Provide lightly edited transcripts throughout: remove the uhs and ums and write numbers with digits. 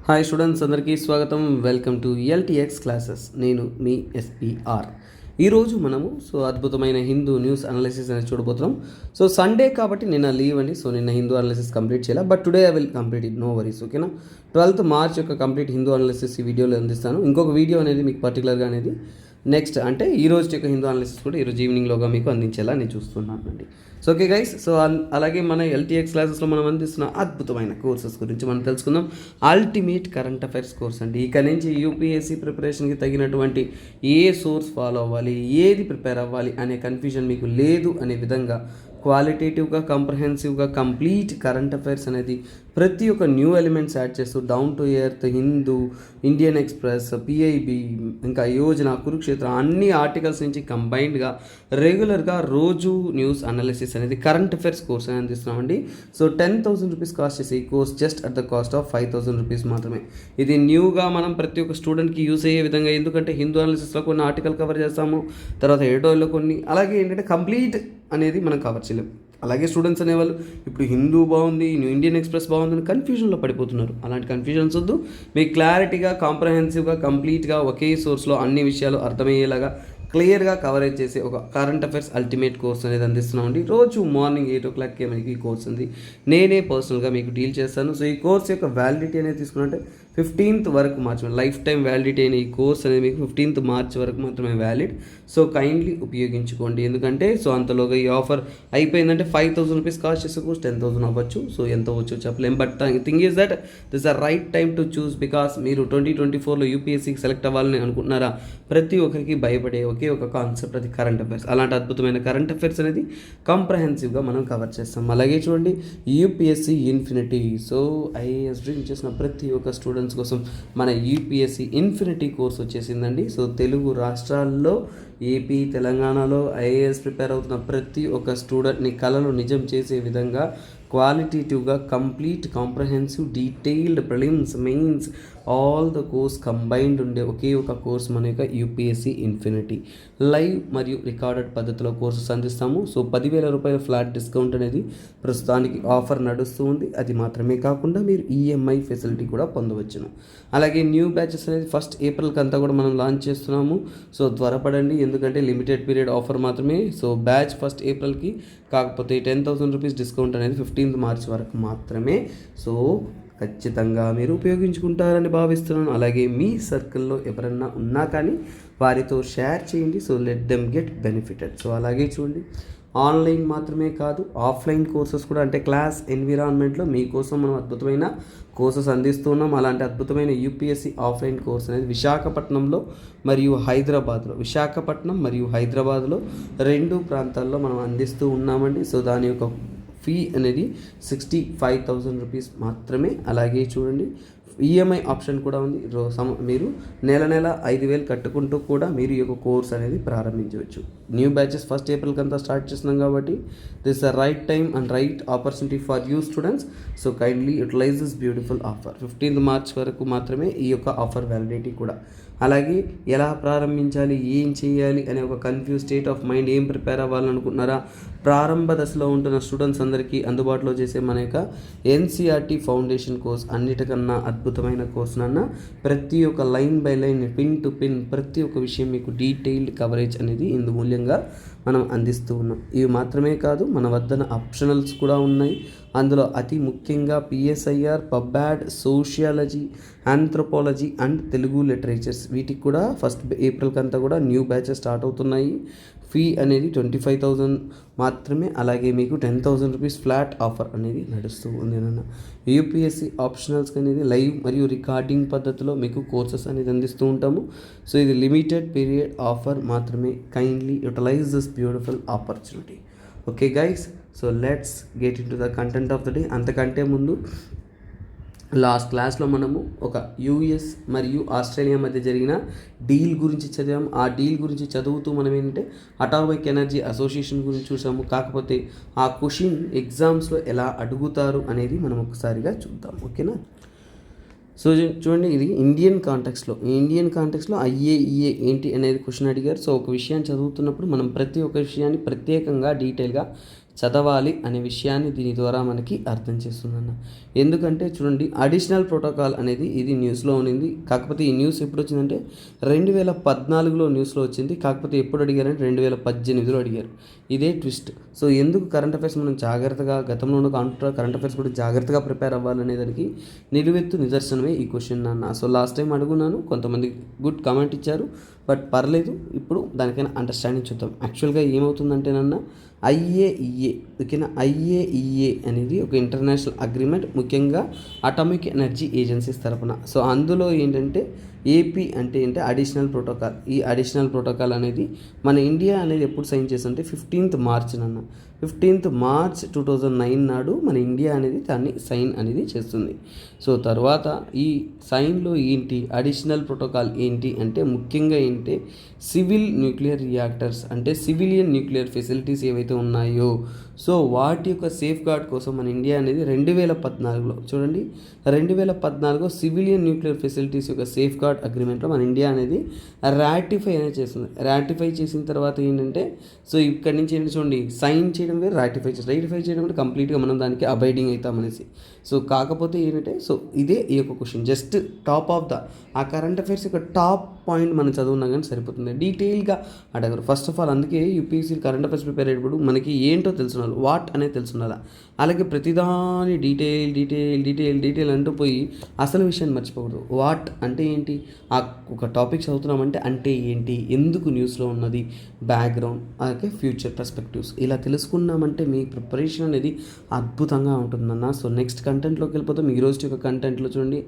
Hi students, అందరికీ స్వాగతం. Welcome to LTX classes. నేను మీ ఎస్పీఆర్. ఈరోజు మనము అద్భుతమైన హిందూ న్యూస్ అనాలిసిస్ అనేది చూడబోతున్నాం. సండే కాబట్టి నిన్న లీవ్ అండి. నిన్న హిందూ అనాలిసిస్ కంప్లీట్ చేయాలి, but today I will complete it, no worries. ఓకేనా? 12th March యొక్క కంప్లీట్ హిందూ అనాలిసిస్ ఈ వీడియోలో అందిస్తాను. ఇంకొక వీడియో అనేది మీకు పర్టికులర్గా అనేది నెక్స్ట్ అంటే ఈ రోజు యొక్క హిందూ అనాలిసిస్ కూడా ఈరోజు ఈవినింగ్లోగా మీకు అందించేలా నేను చూస్తున్నాను అండి. ఓకే గైస్, అలాగే మన ఎల్టీఎక్స్ క్లాసెస్లో మనం అందిస్తున్న అద్భుతమైన కోర్సెస్ గురించి మనం తెలుసుకుందాం. అల్టిమేట్ కరెంట్ అఫైర్స్ కోర్స్ అండి. ఇక నుంచి యూపీఎస్సీ ప్రిపరేషన్కి తగినటువంటి ఏ సోర్స్ ఫాలో అవ్వాలి, ఏది ప్రిపేర్ అవ్వాలి అనే కన్ఫ్యూజన్ మీకు లేదు అనే విధంగా క్వాలిటేటివ్గా, కాంప్రహెన్సివ్గా కంప్లీట్ కరెంట్ అఫైర్స్ అనేది ప్రతి ఒక్క న్యూ ఎలిమెంట్స్ యాడ్ చేస్తూ down to earth, Hindu, Indian express, PIB, ఇంకా యోజన, కురుక్షేత్ర అన్ని ఆర్టికల్స్ నుంచి కంబైన్డ్గా రెగ్యులర్గా రోజు న్యూస్ అనాలిసిస్ అనేది కరెంట్ అఫైర్స్ కోర్స్ అని అందిస్తున్నామండి. 10,000 రూపీస్ కాస్ట్ చేసే ఈ course just at the cost of 5,000 rupees మాత్రమే. ఇది న్యూగా మనం ప్రతి ఒక్క స్టూడెంట్కి యూస్ అయ్యే విధంగా, ఎందుకంటే హిందూ అనాలిసిస్లో కొన్ని ఆర్టికల్ కవర్ చేస్తాము, తర్వాత ఎడిటోరియల్లో కొన్ని, అలాగే ఏంటంటే కంప్లీట్ అనేది మనం కవర్ చేయలేము. అలాగే స్టూడెంట్స్ అనేవాళ్ళు ఇప్పుడు హిందూ బాగుంది, ఇండియన్ ఎక్స్ప్రెస్ బాగుందని కన్ఫ్యూజన్లో పడిపోతున్నారు. అలాంటి కన్ఫ్యూజన్స్ వద్దు. మీకు క్లారిటీగా, కాంప్రహెన్సివ్గా, కంప్లీట్గా ఒకే సోర్స్లో అన్ని విషయాలు అర్థమయ్యేలాగా క్లియర్గా కవరేజ్ చేసే ఒక కరెంట్ అఫైర్స్ అల్టిమేట్ కోర్స్ అనేది అందిస్తున్నామండి. రోజు మార్నింగ్ 8 o'clockకే మనకి ఈ కోర్స్ ఉంది. నేనే పర్సనల్గా మీకు డీల్ చేస్తాను. ఈ కోర్స్ యొక్క వ్యాలిడిటీ అనేది తీసుకున్నట్టే 15th వరకు మాత్రమే, లైఫ్ టైం వ్యాలిడిటీ అయిన ఈ కోర్స్ అనేది మీకు 15th March వరకు మాత్రమే వ్యాలిడ్. కైండ్లీ ఉపయోగించుకోండి. ఎందుకంటే అంతలోగా ఈ ఆఫర్ అయిపోయిందంటే 5,000 రూపీస్ కాస్ట్ చేసే కోర్స్ 10,000 అవ్వచ్చు. ఎంత అవ్వచ్చు చెప్పలేం, but thing is that this are right time to choose. Because మీరు 2024లో యూపీఎస్సీకి సెలెక్ట్ అవ్వాలని అనుకుంటున్నారా? ప్రతి ఒక్కరికి భయపడే ఒకే ఒక కాన్సెప్ట్, అది కరెంట్ అఫైర్స్. అలాంటి అద్భుతమైన కరెంట్ అఫైర్స్ అనేది కాంప్రహెన్సివ్గా మనం కవర్ చేస్తాం. అలాగే చూడండి, యూపీఎస్సీ ఇన్ఫినిటీ. ఐఏఎస్ డ్రీమ్ చేసిన ప్రతి ఒక్క స్టూడెంట్స్ కోసం మన యూపీఎస్సీ ఇన్ఫినిటీ కోర్స్ వచ్చేసిందండి. తెలుగు రాష్ట్రాల్లో, ఏపీ, తెలంగాణలో ఐఏఎస్ ప్రిపేర్ అవుతున్న ప్రతి ఒక్క స్టూడెంట్ని కలలు నిజం చేసే విధంగా క్వాలిటేటివ్గా complete comprehensive detailed prelims, mains, all the course combined ఉండే ఒకే ఒక కోర్స్ మన యొక్క యూపీఎస్సీ ఇన్ఫినిటీ. లైవ్ మరియు రికార్డెడ్ పద్ధతిలో కోర్సెస్ అందిస్తాము. 10,000 రూపాయల ఫ్లాట్ డిస్కౌంట్ అనేది ప్రస్తుతానికి ఆఫర్ నడుస్తూ ఉంది. అది మాత్రమే కాకుండా మీరు ఈఎంఐ ఫెసిలిటీ కూడా పొందవచ్చును. అలాగే న్యూ బ్యాచెస్ అనేది 1st April అంతా కూడా మనం లాంచ్ చేస్తున్నాము. త్వరపడండి, ఎందుకంటే లిమిటెడ్ పీరియడ్ ఆఫర్ మాత్రమే. బ్యాచ్ 1st Aprilకి, కాకపోతే 10,000 రూపీస్ డిస్కౌంట్ అనేది 15th March వరకు మాత్రమే. ఖచ్చితంగా మీరు ఉపయోగించుకుంటారని భావిస్తున్నాను. అలాగే మీ సర్కిల్లో ఎవరన్నా ఉన్నా కానీ వారితో షేర్ చేయండి. Let them get benefited. అలాగే చూడండి, ఆన్లైన్ మాత్రమే కాదు, ఆఫ్లైన్ కోర్సెస్ కూడా, అంటే క్లాస్ ఎన్విరాన్మెంట్లో మీకోసం మనం అద్భుతమైన కోర్సెస్ అందిస్తున్నాం. అలాంటి అద్భుతమైన యూపీఎస్సీ ఆఫ్లైన్ కోర్స్ అనేది విశాఖపట్నంలో మరియు హైదరాబాద్లో, విశాఖపట్నం మరియు హైదరాబాద్లో 2 ప్రాంతాల్లో మనం అందిస్తూ ఉన్నామండి. దాని యొక్క ఫీ అనేది 65,000 రూపీస్ మాత్రమే. అలాగే చూడండి, ఈఎంఐ ఆప్షన్ కూడా ఉంది. మీరు నెల 5,000 కట్టుకుంటూ కూడా మీరు ఈ యొక్క కోర్స్ అనేది ప్రారంభించవచ్చు. న్యూ బ్యాచెస్ 1st April అంతా స్టార్ట్ చేస్తున్నాం కాబట్టి this the right time and right opportunity for you students. Kindly utilise this beautiful offer. 15th March వరకు మాత్రమే ఈ యొక్క ఆఫర్ వ్యాలిడిటీ కూడా. అలాగే ఎలా ప్రారంభించాలి, ఏం చేయాలి అనే ఒక కన్ఫ్యూజ్ స్టేట్ ఆఫ్ మైండ్, ఏం ప్రిపేర్ అవ్వాలనుకుంటున్నారా? ప్రారంభ దశలో ఉంటున్న స్టూడెంట్స్ అందరికీ అందుబాటులో చేసే మన యొక్క ఎన్సీఆర్టీ ఫౌండేషన్ కోర్స్ అన్నిటికన్నా అద్భుతమైన కోర్స్ నాన్న. ప్రతి ఒక్క line by line, pin to pin ప్రతి ఒక్క విషయం మీకు డీటెయిల్డ్ కవరేజ్ అనేది ఇందు మూల్యంగా మనం అందిస్తూ ఉన్నాం. ఇవి మాత్రమే కాదు, మన వద్దన ఆప్షనల్స్ కూడా ఉన్నాయి. అందులో అతి ముఖ్యంగా PSIR, PubAd, sociology, anthropology and Telugu literatures, వీటికి కూడా 1st April అంతా కూడా న్యూ బ్యాచెస్ స్టార్ట్ అవుతున్నాయి. ఫీ అనేది 25,000 మాత్రమే. అలాగే మీకు 10,000 రూపీస్ ఫ్లాట్ ఆఫర్ అనేది నడుస్తూ ఉంది నాన్న. యూపీఎస్సీ ఆప్షనల్స్ అనేది లైవ్ మరియు రికార్డింగ్ పద్ధతిలో మీకు కోర్సెస్ అనేది అందిస్తూ ఉంటాము. ఇది లిమిటెడ్ పీరియడ్ ఆఫర్ మాత్రమే. Kindly utilise this beautiful opportunity. Okay guys, let's get in to the content of the day. అంతకంటే ముందు లాస్ట్ క్లాస్లో మనము ఒక యూఎస్ మరియు ఆస్ట్రేలియా మధ్య జరిగిన డీల్ గురించి చదివాము. ఆ డీల్ గురించి చదువుతూ మనం ఏంటంటే అటామిక్ ఎనర్జీ అసోసియేషన్ గురించి చూసాము. కాకపోతే ఆ క్వశ్చన్ ఎగ్జామ్స్లో ఎలా అడుగుతారు అనేది మనం ఒకసారిగా చూద్దాం. ఓకేనా? చూడండి, ఇది ఇండియన్ కాంటెక్స్లో ఐఏఈఏ ఏంటి అనేది క్వశ్చన్ అడిగారు. ఒక విషయాన్ని చదువుతున్నప్పుడు మనం ప్రతి ఒక్క విషయాన్ని ప్రత్యేకంగా డీటెయిల్గా చదవాలి అనే విషయాన్ని దీని ద్వారా మనకి అర్థం చేస్తుందన్న. ఎందుకంటే చూడండి, అడిషనల్ ప్రోటోకాల్ అనేది ఇది న్యూస్లో ఉన్నింది. కాకపోతే ఈ న్యూస్ ఎప్పుడు వచ్చిందంటే 2014లో న్యూస్లో వచ్చింది. కాకపోతే ఎప్పుడు అడిగారంటే 2018లో అడిగారు. ఇదే ట్విస్ట్. సో ఎందుకు కరెంట్ అఫైర్స్ మనం జాగ్రత్తగా, గతంలో ఉన్న కరెంట్ అఫైర్స్ కూడా జాగ్రత్తగా ప్రిపేర్ అవ్వాలనే దానికి నిలువెత్తు నిదర్శనమే ఈ క్వశ్చన్ అన్న. సో లాస్ట్ టైం అడుగున్నాను, కొంతమంది గుడ్ కామెంట్ ఇచ్చారు, బట్ పర్లేదు. ఇప్పుడు దానికైనా అండర్స్టాండింగ్ చూద్దాం. యాక్చువల్గా ఏమవుతుందంటేనన్నా ఐఏఈఏ, ఓకేనా, ఐఏఈఏ అనేది ఒక ఇంటర్నేషనల్ అగ్రిమెంట్, ముఖ్యంగా అటామిక్ ఎనర్జీ ఏజెన్సీస్ తరపున. సో అందులో ఏంటంటే ఏపీ అంటే అడిషనల్ ప్రోటోకాల్. ఈ అడిషనల్ ప్రోటోకాల్ అనేది మన ఇండియా అనేది ఎప్పుడు సైన్ చేస్తుంటే 15th March 15th March 2009 నాడు మన ఇండియా అనేది దాన్ని సైన్ అనేది చేస్తుంది. సో తర్వాత ఈ సైన్లో ఏంటి, అడిషనల్ ప్రోటోకాల్ ఏంటి అంటే ముఖ్యంగా సివిల్ న్యూక్లియర్ రియాక్టర్స్ అంటే సివిలియన్ న్యూక్లియర్ ఫెసిలిటీస్ ఏవైతే ఉన్నాయో, సో వాటి యొక్క సేఫ్ గార్డ్ కోసం మన ఇండియా అనేది 2014లో చూడండి, 2014 సివిలియన్ న్యూక్లియర్ ఫెసిలిటీస్ యొక్క సేఫ్ గార్డ్ అగ్రిమెంట్లో మన ఇండియా అనేది రాటిఫై అనేది చేస్తుంది. రాటిఫై చేసిన తర్వాత సో ఇక్కడి నుంచి చూడండి, సైన్ చేయడం వేరు, రాటిఫై చేయడం అంటే కంప్లీట్గా మనం దానికి అబైడింగ్ అవుతామనేసి. సో కాకపోతే సో ఇదే ఈ యొక్క క్వశ్చన్, జస్ట్ టాప్ ఆఫ్ ఆ కరెంట్ అఫైర్స్ యొక్క టాప్ పాయింట్ మనం చదువున్నా కానీ సరిపోతుంది. డీటెయిల్గా అడగరు. ఫస్ట్ ఆఫ్ ఆల్ అందుకే యూపీఎస్సీ కరెంట్ అఫైర్స్ ప్రిపేర్ అయ్యేటప్పుడు మనకి ఏంటో తెలుసున్నారు, వాట్ అనేది తెలుసున్నదా. అలాగే ప్రతిదాని డీటెయిల్ అంటూ పోయి అసలు విషయాన్ని మర్చిపోకూడదు. వాట్ అంటే ఏంటి, ఒక టాపిక్ చదువుతున్నామంటే అంటే ఏంటి, ఎందుకు న్యూస్లో ఉన్నది, బ్యాక్గ్రౌండ్, అలాగే ఫ్యూచర్ పర్స్పెక్టివ్స్, ఇలా తెలుసుకున్నామంటే మీ ప్రిపరేషన్ అనేది అద్భుతంగా ఉంటుందన్న. సో నెక్స్ట్ కంటెంట్లోకి వెళ్ళిపోతాం. ఈరోజు యొక్క కంటెంట్లో చూడండి,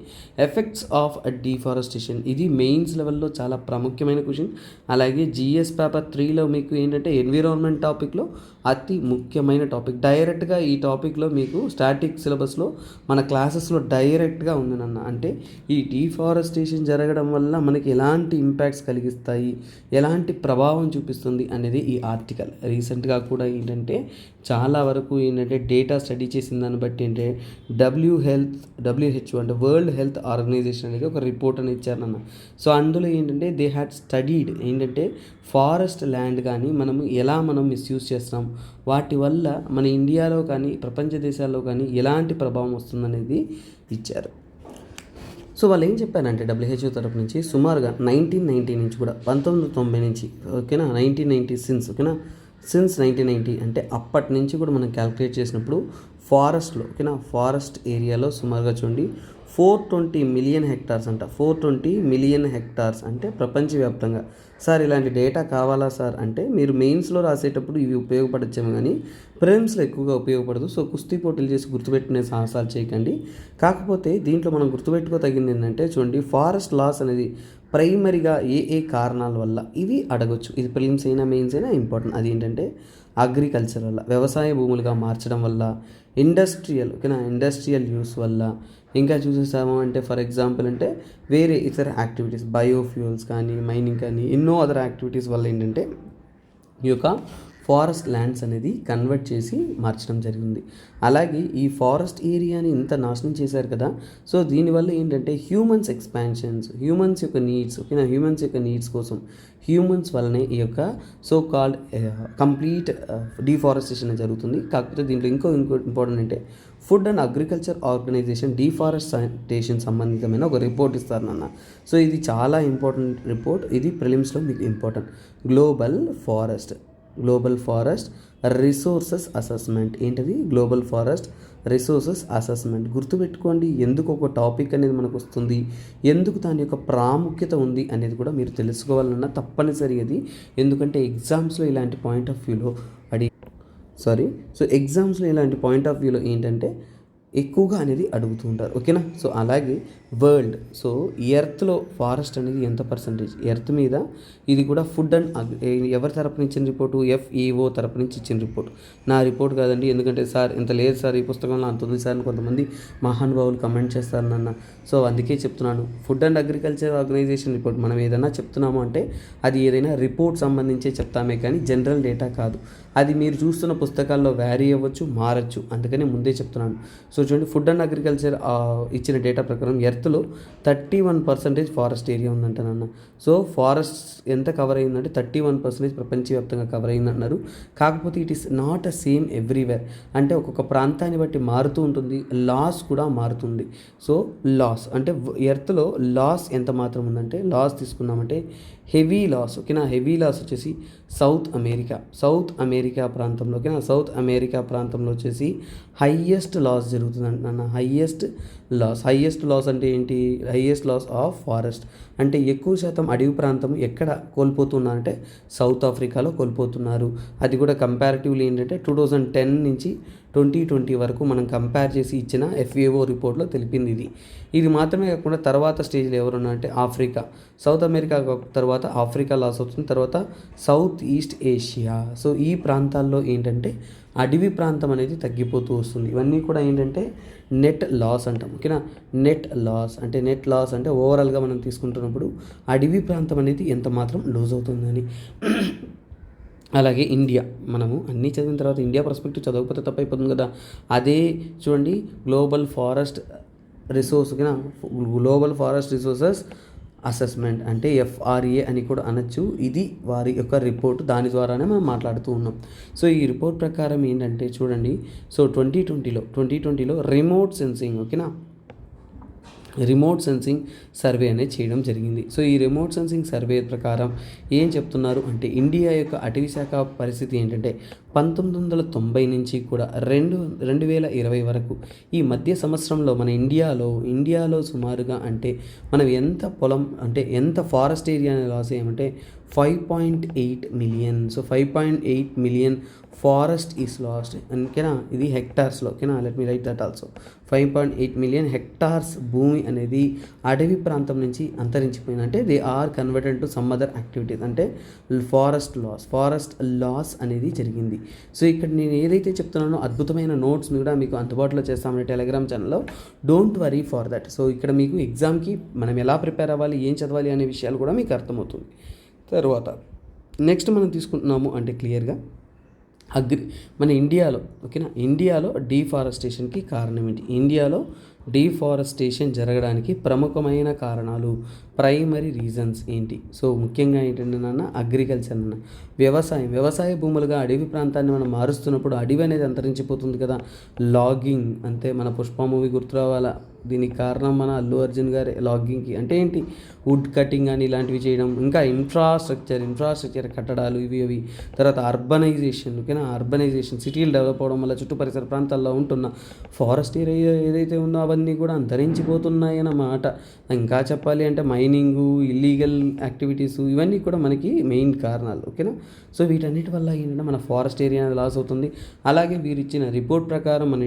ఎఫెక్ట్స్ ఆఫ్ డిఫారెస్టేషన్. ఇది మెయిన్స్ లెవెల్లో చాలా ప్రాముఖ్యమైన క్వశ్చన్. అలాగే జిఎస్ పేపర్ 3లో మీకు ఎన్విరాన్మెంట్ టాపిక్లో అతి ముఖ్యమైన టాపిక్. డైరెక్ట్గా ఈ టాపిక్లో మీకు స్టాటిక్ సిలబస్లో మన క్లాసెస్లో డైరెక్ట్గా ఉందనన్న. అంటే ఈ డిఫారెస్టేషన్ జరగడం వల్ల మనకి ఎలాంటి ఇంపాక్ట్స్ కలిగిస్తాయి, ఎలాంటి ప్రభావం చూపిస్తుంది అనేది ఈ ఆర్టికల్. రీసెంట్గా కూడా చాలా వరకు డేటా స్టడీ చేసిన దాన్ని బట్టి WHO అంటే వరల్డ్ హెల్త్ ఆర్గనైజేషన్ అనేది ఒక రిపోర్ట్ అని ఇచ్చారన్న. సో అందులో they had studied forest land కానీ మనం మిస్యూజ్ చేస్తున్నాం, వాటి వల్ల మన ఇండియాలో కానీ ప్రపంచ దేశాల్లో కానీ ఎలాంటి ప్రభావం వస్తుందనేది ఇచ్చారు. సో వాళ్ళు ఏం చెప్పారంటే WHO తరపు నుంచి సుమారుగా 1990 నుంచి కూడా 1990 నుంచి, ఓకేనా, 1990 సిన్స్ 1990 అంటే అప్పటి నుంచి కూడా మనం క్యాల్కులేట్ చేసినప్పుడు ఫారెస్ట్లో, ఓకేనా, ఫారెస్ట్ ఏరియాలో సుమారుగా చూడండి 420 మిలియన్ హెక్టార్స్ అంట. 420 మిలియన్ హెక్టార్స్ అంటే ప్రపంచవ్యాప్తంగా. సార్ ఇలాంటి డేటా కావాలా సార్ అంటే మీరు మెయిన్స్లో రాసేటప్పుడు ఇవి ఉపయోగపడచ్చేమో కానీ ప్రిలిమ్స్లో ఎక్కువగా ఉపయోగపడదు. సో కుస్తీ పోటీలు చేసి గుర్తుపెట్టుకునే సాహసాలు చేయకండి. కాకపోతే దీంట్లో మనం గుర్తుపెట్టుకోదగింది చూడండి, ఫారెస్ట్ లాస్ అనేది ప్రైమరీగా ఏ కారణాల వల్ల ఇవి అడగొచ్చు. ఇది ప్రిలిమ్స్ అయినా మెయిన్స్ అయినా ఇంపార్టెంట్. అది అగ్రికల్చర్ వల్ల, వ్యవసాయ భూములుగా మార్చడం వల్ల, ఇండస్ట్రియల్ యూస్ వల్ల, ఇంకా చూసేసాము ఫర్ ఎగ్జాంపుల్ వేరే ఇతర యాక్టివిటీస్, బయోఫ్యూయల్స్ కానీ, మైనింగ్ కానీ, ఎన్నో అదర్ యాక్టివిటీస్ వల్ల ఈ యొక్క ఫారెస్ట్ ల్యాండ్స్ అనేది కన్వర్ట్ చేసి మార్చడం జరిగింది. అలాగే ఈ ఫారెస్ట్ ఏరియాని ఇంత నాశనం చేశారు కదా. సో దీనివల్ల హ్యూమన్స్ ఎక్స్పాన్షన్స్, హ్యూమన్స్ యొక్క నీడ్స్ కోసం హ్యూమన్స్ వల్లనే ఈ యొక్క సో కాల్డ్ కంప్లీట్ డిఫారెస్టేషన్ జరుగుతుంది. కాకపోతే దీంట్లో ఇంకో important food and agriculture organisation deforestation సంబంధితమైన ఒక రిపోర్ట్ ఇస్తారన్న. సో ఇది చాలా ఇంపార్టెంట్ రిపోర్ట్. ఇది ప్రిలిమ్స్లో మీకు important. Global forest resources assessment. Global forest resources assessment. గుర్తుపెట్టుకోండి, ఎందుకు ఒక టాపిక్ అనేది మనకు వస్తుంది, ఎందుకు దాని యొక్క ప్రాముఖ్యత ఉంది అనేది కూడా మీరు తెలుసుకోవాలన్నా తప్పనిసరి అది. ఎందుకంటే ఎగ్జామ్స్లో ఇలాంటి పాయింట్ ఆఫ్ వ్యూలో ఎక్కువగా అనేది అడుగుతూ ఉంటారు, ఓకేనా. సో అలాగే వరల్డ్, సో ఎర్త్లో ఫారెస్ట్ అనేది ఎంత పర్సంటేజ్, ఎర్త్ మీద ఇది కూడా ఫుడ్ అండ్ ఎవరి తరపు నుంచి ఇచ్చిన రిపోర్టు, FAO తరపు నుంచి ఇచ్చిన రిపోర్ట్. నా రిపోర్ట్ కాదండి, ఎందుకంటే సార్ ఇంత లేదు సార్ ఈ పుస్తకంలో, అంత ఉంది సార్ అని కొంతమంది మహానుభావులు కమెంట్ చేస్తారు నన్న. సో అందుకే చెప్తున్నాను, food and agriculture organisation report. మనం ఏదైనా చెప్తున్నాము అంటే అది ఏదైనా రిపోర్ట్ సంబంధించే చెప్తామే కానీ జనరల్ డేటా కాదు. అది మీరు చూస్తున్న పుస్తకాల్లో వ్యారీ అవ్వచ్చు, మారచ్చు. అందుకని ముందే చెప్తున్నాను. సో సో చూడండి, ఫుడ్ అండ్ అగ్రికల్చర్ ఇచ్చిన డేటా ప్రకారం ఎర్త్లో 31% ఫారెస్ట్ ఏరియా ఉందంటానన్న. సో ఫారెస్ట్ ఎంత కవర్ అయిందంటే 31% ప్రపంచవ్యాప్తంగా కవర్ అయిందన్నారు. కాకపోతే it is not a same everywhere, అంటే ఒక్కొక్క ప్రాంతాన్ని బట్టి మారుతూ ఉంటుంది, లాస్ కూడా మారుతుంది. సో లాస్ అంటే ఎర్త్లో లాస్ ఎంత మాత్రం ఉందంటే, లాస్ తీసుకున్నామంటే హెవీ లాస్, ఓకేనా. హెవీ లాస్ వచ్చేసి సౌత్ అమెరికా ప్రాంతంలో, ఓకేనా. సౌత్ అమెరికా ప్రాంతంలో వచ్చేసి హైయెస్ట్ లాస్ జరుగుతుంది నాన్న. హైయెస్ట్ లాస్ అంటే ఏంటి? హైయెస్ట్ లాస్ ఆఫ్ ఫారెస్ట్ అంటే ఎక్కువ శాతం అడవి ప్రాంతం ఎక్కడ కోల్పోతున్నారంటే సౌత్ ఆఫ్రికాలో కోల్పోతున్నారు. అది కూడా కంపారిటివ్లీ ఏంటంటే 2010 నుంచి 2020 వరకు మనం కంపేర్ చేసి ఇచ్చిన FAO రిపోర్ట్లో తెలిపింది ఇది మాత్రమే కాకుండా తర్వాత స్టేజ్లో ఎవరున్నా అంటే ఆఫ్రికా, సౌత్ అమెరికా తర్వాత ఆఫ్రికా లాస్ అవుతుంది, తర్వాత సౌత్ ఈస్ట్ ఏషియా. సో ఈ ప్రాంతాల్లో ఏంటంటే అడవి ప్రాంతం అనేది తగ్గిపోతూ వస్తుంది. ఇవన్నీ కూడా ఏంటంటే నెట్ లాస్ అంటాం, ఓకేనా. నెట్ లాస్ అంటే ఓవరాల్గా మనం తీసుకుంటున్నప్పుడు అడవి ప్రాంతం అనేది ఎంత మాత్రం లూజ్ అవుతుందని. అలాగే ఇండియా, మనము అన్నీ చదివిన తర్వాత ఇండియా పర్స్పెక్టివ్ చదవకపోతే తప్పైపోతుంది కదా. అదే చూడండి, గ్లోబల్ ఫారెస్ట్ రిసోర్సెస్ అసెస్మెంట్ అంటే FRA అని కూడా అనొచ్చు. ఇది వారి యొక్క రిపోర్ట్, దాని ద్వారానే మనం మాట్లాడుతూ ఉన్నాం. సో ఈ రిపోర్ట్ ప్రకారం ఏంటంటే చూడండి, సో 2020లో రిమోట్ సెన్సింగ్, ఓకేనా, రిమోట్ సెన్సింగ్ సర్వే అనేది చేయడం జరిగింది. సో ఈ రిమోట్ సెన్సింగ్ సర్వే ప్రకారం ఏం చెప్తున్నారు అంటే ఇండియా యొక్క అటవీ శాఖ పరిస్థితి ఏంటంటే 1990 నుంచి కూడా 2020 వరకు ఈ మధ్య సంవత్సరంలో మన ఇండియాలో సుమారుగా అంటే మనం ఎంత ఫారెస్ట్ ఏరియా లాస్ అయ్యామంటే 5.8 million. So 5.8 million forest is lost, ఓకేనా. ఇది హెక్టార్స్లో, ఓకేనా. Let me write that also. 5.8 million hectares భూమి అనేది అడవి ప్రాంతం నుంచి అంతరించిపోయింది. అంటే they are converted to some other activities, అంటే ఫారెస్ట్ లాస్ అనేది జరిగింది. సో ఇక్కడ నేను ఏదైతే చెప్తున్నానో అద్భుతమైన నోట్స్ కూడా మీకు అందుబాటులో చేస్తామని టెలిగ్రామ్ ఛానల్లో, don't worry for that. So ఇక్కడ మీకు ఎగ్జామ్కి మనం ఎలా ప్రిపేర్ అవ్వాలి, ఏం చదవాలి అనే విషయాలు కూడా మీకు అర్థమవుతుంది. తర్వాత నెక్స్ట్ మనం తీసుకుంటున్నాము అంటే క్లియర్గా మన ఇండియాలో, ఓకేనా, ఇండియాలో డీఫారెస్టేషన్కి కారణం ఏంటి? ఇండియాలో డీఫారెస్టేషన్ జరగడానికి ప్రముఖమైన కారణాలు, ప్రైమరీ రీజన్స్ ఏంటి? సో ముఖ్యంగా ఏంటంటే నాన్న అగ్రికల్చర్ అన్న వ్యవసాయ భూములుగా అడవి ప్రాంతాన్ని మనం మారుస్తున్నప్పుడు అడవి అనేది అంతరించిపోతుంది కదా. లాగింగ్ అంతే, మన పుష్ప మూవీ గుర్తు రావాలా. దీనికి కారణం మన అల్లు అర్జున్ గారి లాగింగ్కి అంటే ఏంటి? వుడ్ కటింగ్ అని ఇలాంటివి చేయడం, ఇంకా ఇన్ఫ్రాస్ట్రక్చర్ కట్టడాలు ఇవి. తర్వాత అర్బనైజేషన్, ఓకేనా. సిటీలు డెవలప్ అవడం వల్ల చుట్టూ పరిసర ప్రాంతాల్లో ఉంటున్న ఫారెస్ట్ ఏరియా ఏదైతే ఉందో అవన్నీ కూడా అంతరించిపోతున్నాయి అన్నమాట. ఇంకా చెప్పాలి అంటే మైనింగు, ఇల్లీగల్ యాక్టివిటీస్, ఇవన్నీ కూడా మనకి మెయిన్ కారణాలు, ఓకేనా. సో వీటన్నిటి వల్ల ఏంటంటే మన ఫారెస్ట్ ఏరియా అనేది లాస్ అవుతుంది. అలాగే వీరు ఇచ్చిన రిపోర్ట్ ప్రకారం మన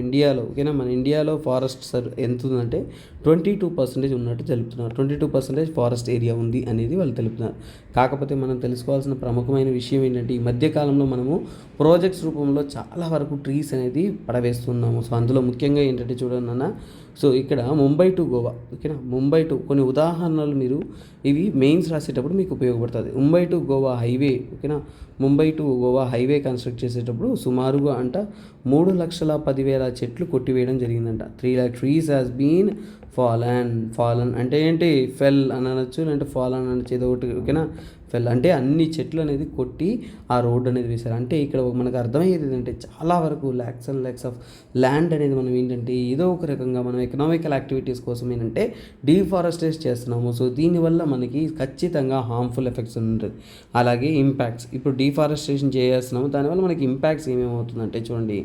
ఇండియాలో ఫారెస్ట్ ఎంత ఉందంటే 22% ఉన్నట్టు తెలుపుతున్నారు. 22% ఫారెస్ట్ ఏరియా ఉంది అనేది వాళ్ళు తెలుపుతున్నారు. కాకపోతే మనం తెలుసుకోవాల్సిన ప్రముఖమైన విషయం ఏంటంటే ఈ మధ్యకాలంలో మనము ప్రాజెక్ట్స్ రూపంలో చాలా వరకు ట్రీస్ అనేది పడవేస్తున్నాము. సో అందులో ముఖ్యంగా ఏంటంటే చూడండి అన్న, సో ఇక్కడ ముంబై టు గోవా, ఓకేనా. కొన్ని ఉదాహరణలు మీరు ఇవి మెయిన్స్ రాసేటప్పుడు మీకు ఉపయోగపడుతుంది. ముంబై టు గోవా హైవే, ఓకేనా. Mumbai to Goa highway construct చేసేటప్పుడు సుమారుగా 3,10,000 చెట్లు కొట్టివేయడం జరిగిందంట. 3 lakh trees has been fallen అంటే ఏంటి? ఫెల్ అని అనొచ్చు, లేదంటే ఫాలన్ అనొచ్చు, ఏదో ఒకటి, ఓకేనా. ఫెల్ అంటే అన్ని చెట్లు అనేది కొట్టి ఆ రోడ్ అనేది వేశారు. అంటే ఇక్కడ మనకు అర్థమయ్యేది ఏంటంటే చాలా వరకు lakhs and lakhs of land అనేది మనం ఏంటంటే ఏదో ఒక రకంగా మనం ఎకనామికల్ యాక్టివిటీస్ కోసం ఏంటంటే డీఫారెస్టేట్ చేస్తున్నాము. సో దీనివల్ల మనకి ఖచ్చితంగా హార్మ్ఫుల్ ఎఫెక్ట్స్ ఉంటుంది. అలాగే ఇంపాక్ట్స్, ఇప్పుడు డీఫారెస్టేషన్ చేస్తున్నాము, దానివల్ల మనకి ఇంపాక్ట్స్ ఏమేమవుతుందంటే చూడండి,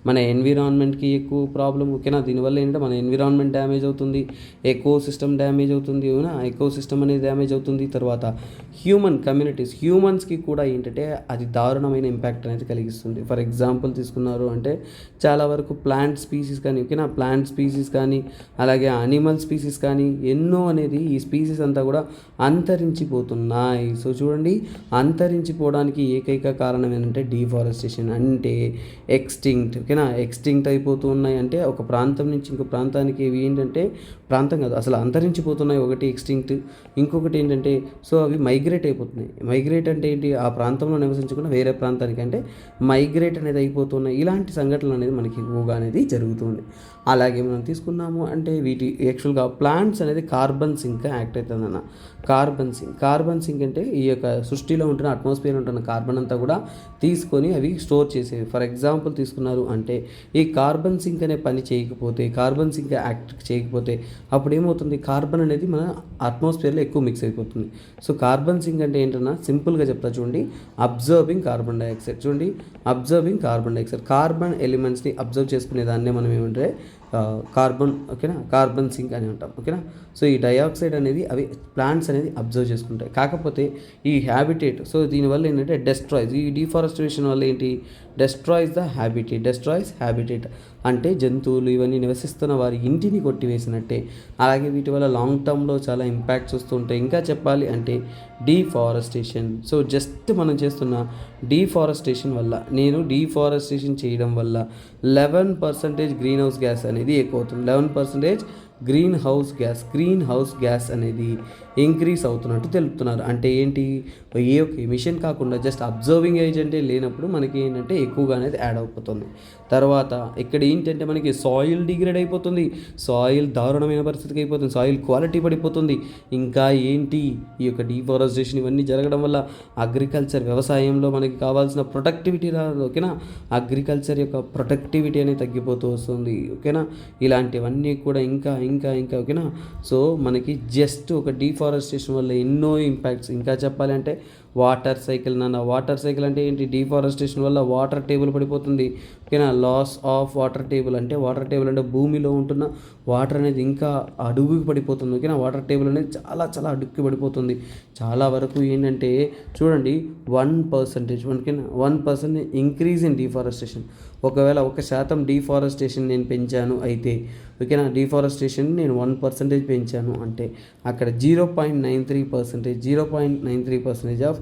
మన ఎన్విరాన్మెంట్కి ఎక్కువ ప్రాబ్లం, ఓకేనా. దీనివల్ల ఏంటంటే మన ఎన్విరాన్మెంట్ డ్యామేజ్ అవుతుంది, ఎకో సిస్టమ్ డ్యామేజ్ అవుతుంది, అవునా. ఎకో సిస్టమ్ అనేది డ్యామేజ్ అవుతుంది. తర్వాత హ్యూమన్స్కి కూడా ఏంటంటే అది దారుణమైన ఇంపాక్ట్ అనేది కలిగిస్తుంది. ఫర్ ఎగ్జాంపుల్ తీసుకున్నారు అంటే చాలా వరకు ప్లాంట్ స్పీసీస్ కానీ అలాగే అనిమల్ స్పీసీస్ కానీ ఎన్నో అనేది ఈ స్పీసీస్ అంతా కూడా అంతరించిపోతున్నాయి. సో చూడండి, అంతరించిపోవడానికి ఏకైక కారణం ఏంటంటే డీఫారెస్టేషన్, అంటే ఎక్స్టింక్ట్, ఓకేనా. ఎక్స్టింక్ట్ అయిపోతూ ఉన్నాయి. అంటే ఒక ప్రాంతం నుంచి ఇంకో ప్రాంతానికి ఇవి ఏంటంటే ప్రాంతం కాదు, అసలు అంతరించిపోతున్నాయి. ఒకటి ఎక్స్టింక్ట్, ఇంకొకటి ఏంటంటే సో అవి మైగ్రేట్ అయిపోతున్నాయి. మైగ్రేట్ అంటే ఏంటి, ఆ ప్రాంతంలో నివసించకుండా వేరే ప్రాంతానికి అంటే మైగ్రేట్ అనేది అయిపోతున్నాయి. ఇలాంటి సంఘటనలు అనేది మనకి ఎక్కువగా అనేది జరుగుతుంది. అలాగే మనం తీసుకున్నాము అంటే వీటి యాక్చువల్గా ప్లాంట్స్ అనేది కార్బన్ సింక్గా యాక్ట్ అవుతుందన్న. కార్బన్ సింక్ అంటే ఈ యొక్క సృష్టిలో ఉంటున్న అట్మాస్ఫియర్ ఉంటున్న కార్బన్ అంతా కూడా తీసుకొని అవి స్టోర్ చేసేవి. ఫర్ ఎగ్జాంపుల్ తీసుకున్నారు అంటే ఈ కార్బన్ సింక్ అనే పని చేయకపోతే, కార్బన్ సింక్ యాక్ట్ చేయకపోతే అప్పుడు ఏమవుతుంది, కార్బన్ అనేది మన అట్మాస్ఫియర్లో ఎక్కువ మిక్స్ అయిపోతుంది. సో కార్బన్ సింక్ అంటే ఏంటన్నా సింపుల్గా చెప్తా చూడండి, అబ్జర్వింగ్ కార్బన్ డైఆక్సైడ్. చూడండి, అబ్జర్వింగ్ కార్బన్ డైఆక్సైడ్, కార్బన్ ఎలిమెంట్స్ని అబ్జర్వ్ చేసుకునే దాన్నే మనం ఏమంటే కార్బన్, ఓకేనా, కార్బన్ సింక్ అని అంటాం, ఓకేనా. సో ఈ డైఆక్సైడ్ అనేది అవి ప్లాంట్స్ అనేది అబ్జర్వ్ చేసుకుంటాయి. కాకపోతే ఈ హ్యాబిటేట్, సో దీనివల్ల ఏంటంటే డెస్ట్రాయ్స్, ఈ డిఫారెస్టేషన్ వల్ల ఏంటి, డెస్ట్రాయ్స్ హ్యాబిటేట్ అంటే జంతువులు ఇవన్నీ నివసిస్తున్న వారి ఇంటిని కొట్టివేసినట్టే. అలాగే వీటి వల్ల లాంగ్ టర్మ్లో చాలా ఇంపాక్ట్స్ వస్తుంటాయి. ఇంకా చెప్పాలి అంటే డీఫారెస్టేషన్. సో జస్ట్ మనం చేస్తున్న డీఫారెస్టేషన్ వల్ల, డీఫారెస్టేషన్ చేయడం వల్ల 11% గ్రీన్ హౌస్ గ్యాస్ అనేది ఎక్కువ అవుతుంది. 11% గ్రీన్ హౌస్ గ్యాస్ అనేది ఇంక్రీజ్ అవుతున్నట్టు తెలుపుతున్నారు. అంటే ఏంటి, ఏ ఒక ఎమిషన్ కాకుండా జస్ట్ అబ్జర్వింగ్ ఏజెంటే లేనప్పుడు మనకి ఏంటంటే ఎక్కువగా అనేది యాడ్ అయిపోతుంది. తర్వాత ఇక్కడ ఏంటంటే మనకి సాయిల్ డిగ్రేడ్ అయిపోతుంది, సాయిల్ దారుణమైన పరిస్థితికి అయిపోతుంది, సాయిల్ క్వాలిటీ పడిపోతుంది. ఇంకా ఏంటి, ఈ యొక్క డిఫారెస్టేషన్ ఇవన్నీ జరగడం వల్ల అగ్రికల్చర్, వ్యవసాయంలో మనకి కావాల్సిన ప్రొడక్టివిటీ రాదు, ఓకేనా. అగ్రికల్చర్ యొక్క ప్రొడక్టివిటీ అనేది తగ్గిపోతూ వస్తుంది, ఓకేనా. ఇలాంటివన్నీ కూడా ఇంకా ఓకేనా. సో మనకి జస్ట్ ఒక డిఫారెస్టేషన్ వల్ల ఎన్నో ఇంపాక్ట్స్. ఇంకా చెప్పాలి అంటే వాటర్ సైకిల్ అంటే ఏంటి, డిఫారెస్టేషన్ వల్ల వాటర్ టేబుల్ పడిపోతుంది, ఓకేనా. లాస్ ఆఫ్ వాటర్ టేబుల్ అంటే భూమిలో ఉంటున్న వాటర్ అనేది ఇంకా అడుగుకి పడిపోతుంది, ఓకేనా. వాటర్ టేబుల్ అనేది చాలా అడుగుకి పడిపోతుంది. చాలా వరకు ఏంటంటే చూడండి 1%, ఓకేనా, 1% ఇంక్రీజ్ ఇన్ డిఫారెస్టేషన్. ఒకవేళ 1% డిఫారెస్టేషన్ నేను పెంచాను అయితే, ఓకేనా, డిఫారెస్టేషన్ నేను 1% పెంచాను అంటే అక్కడ 0.93% of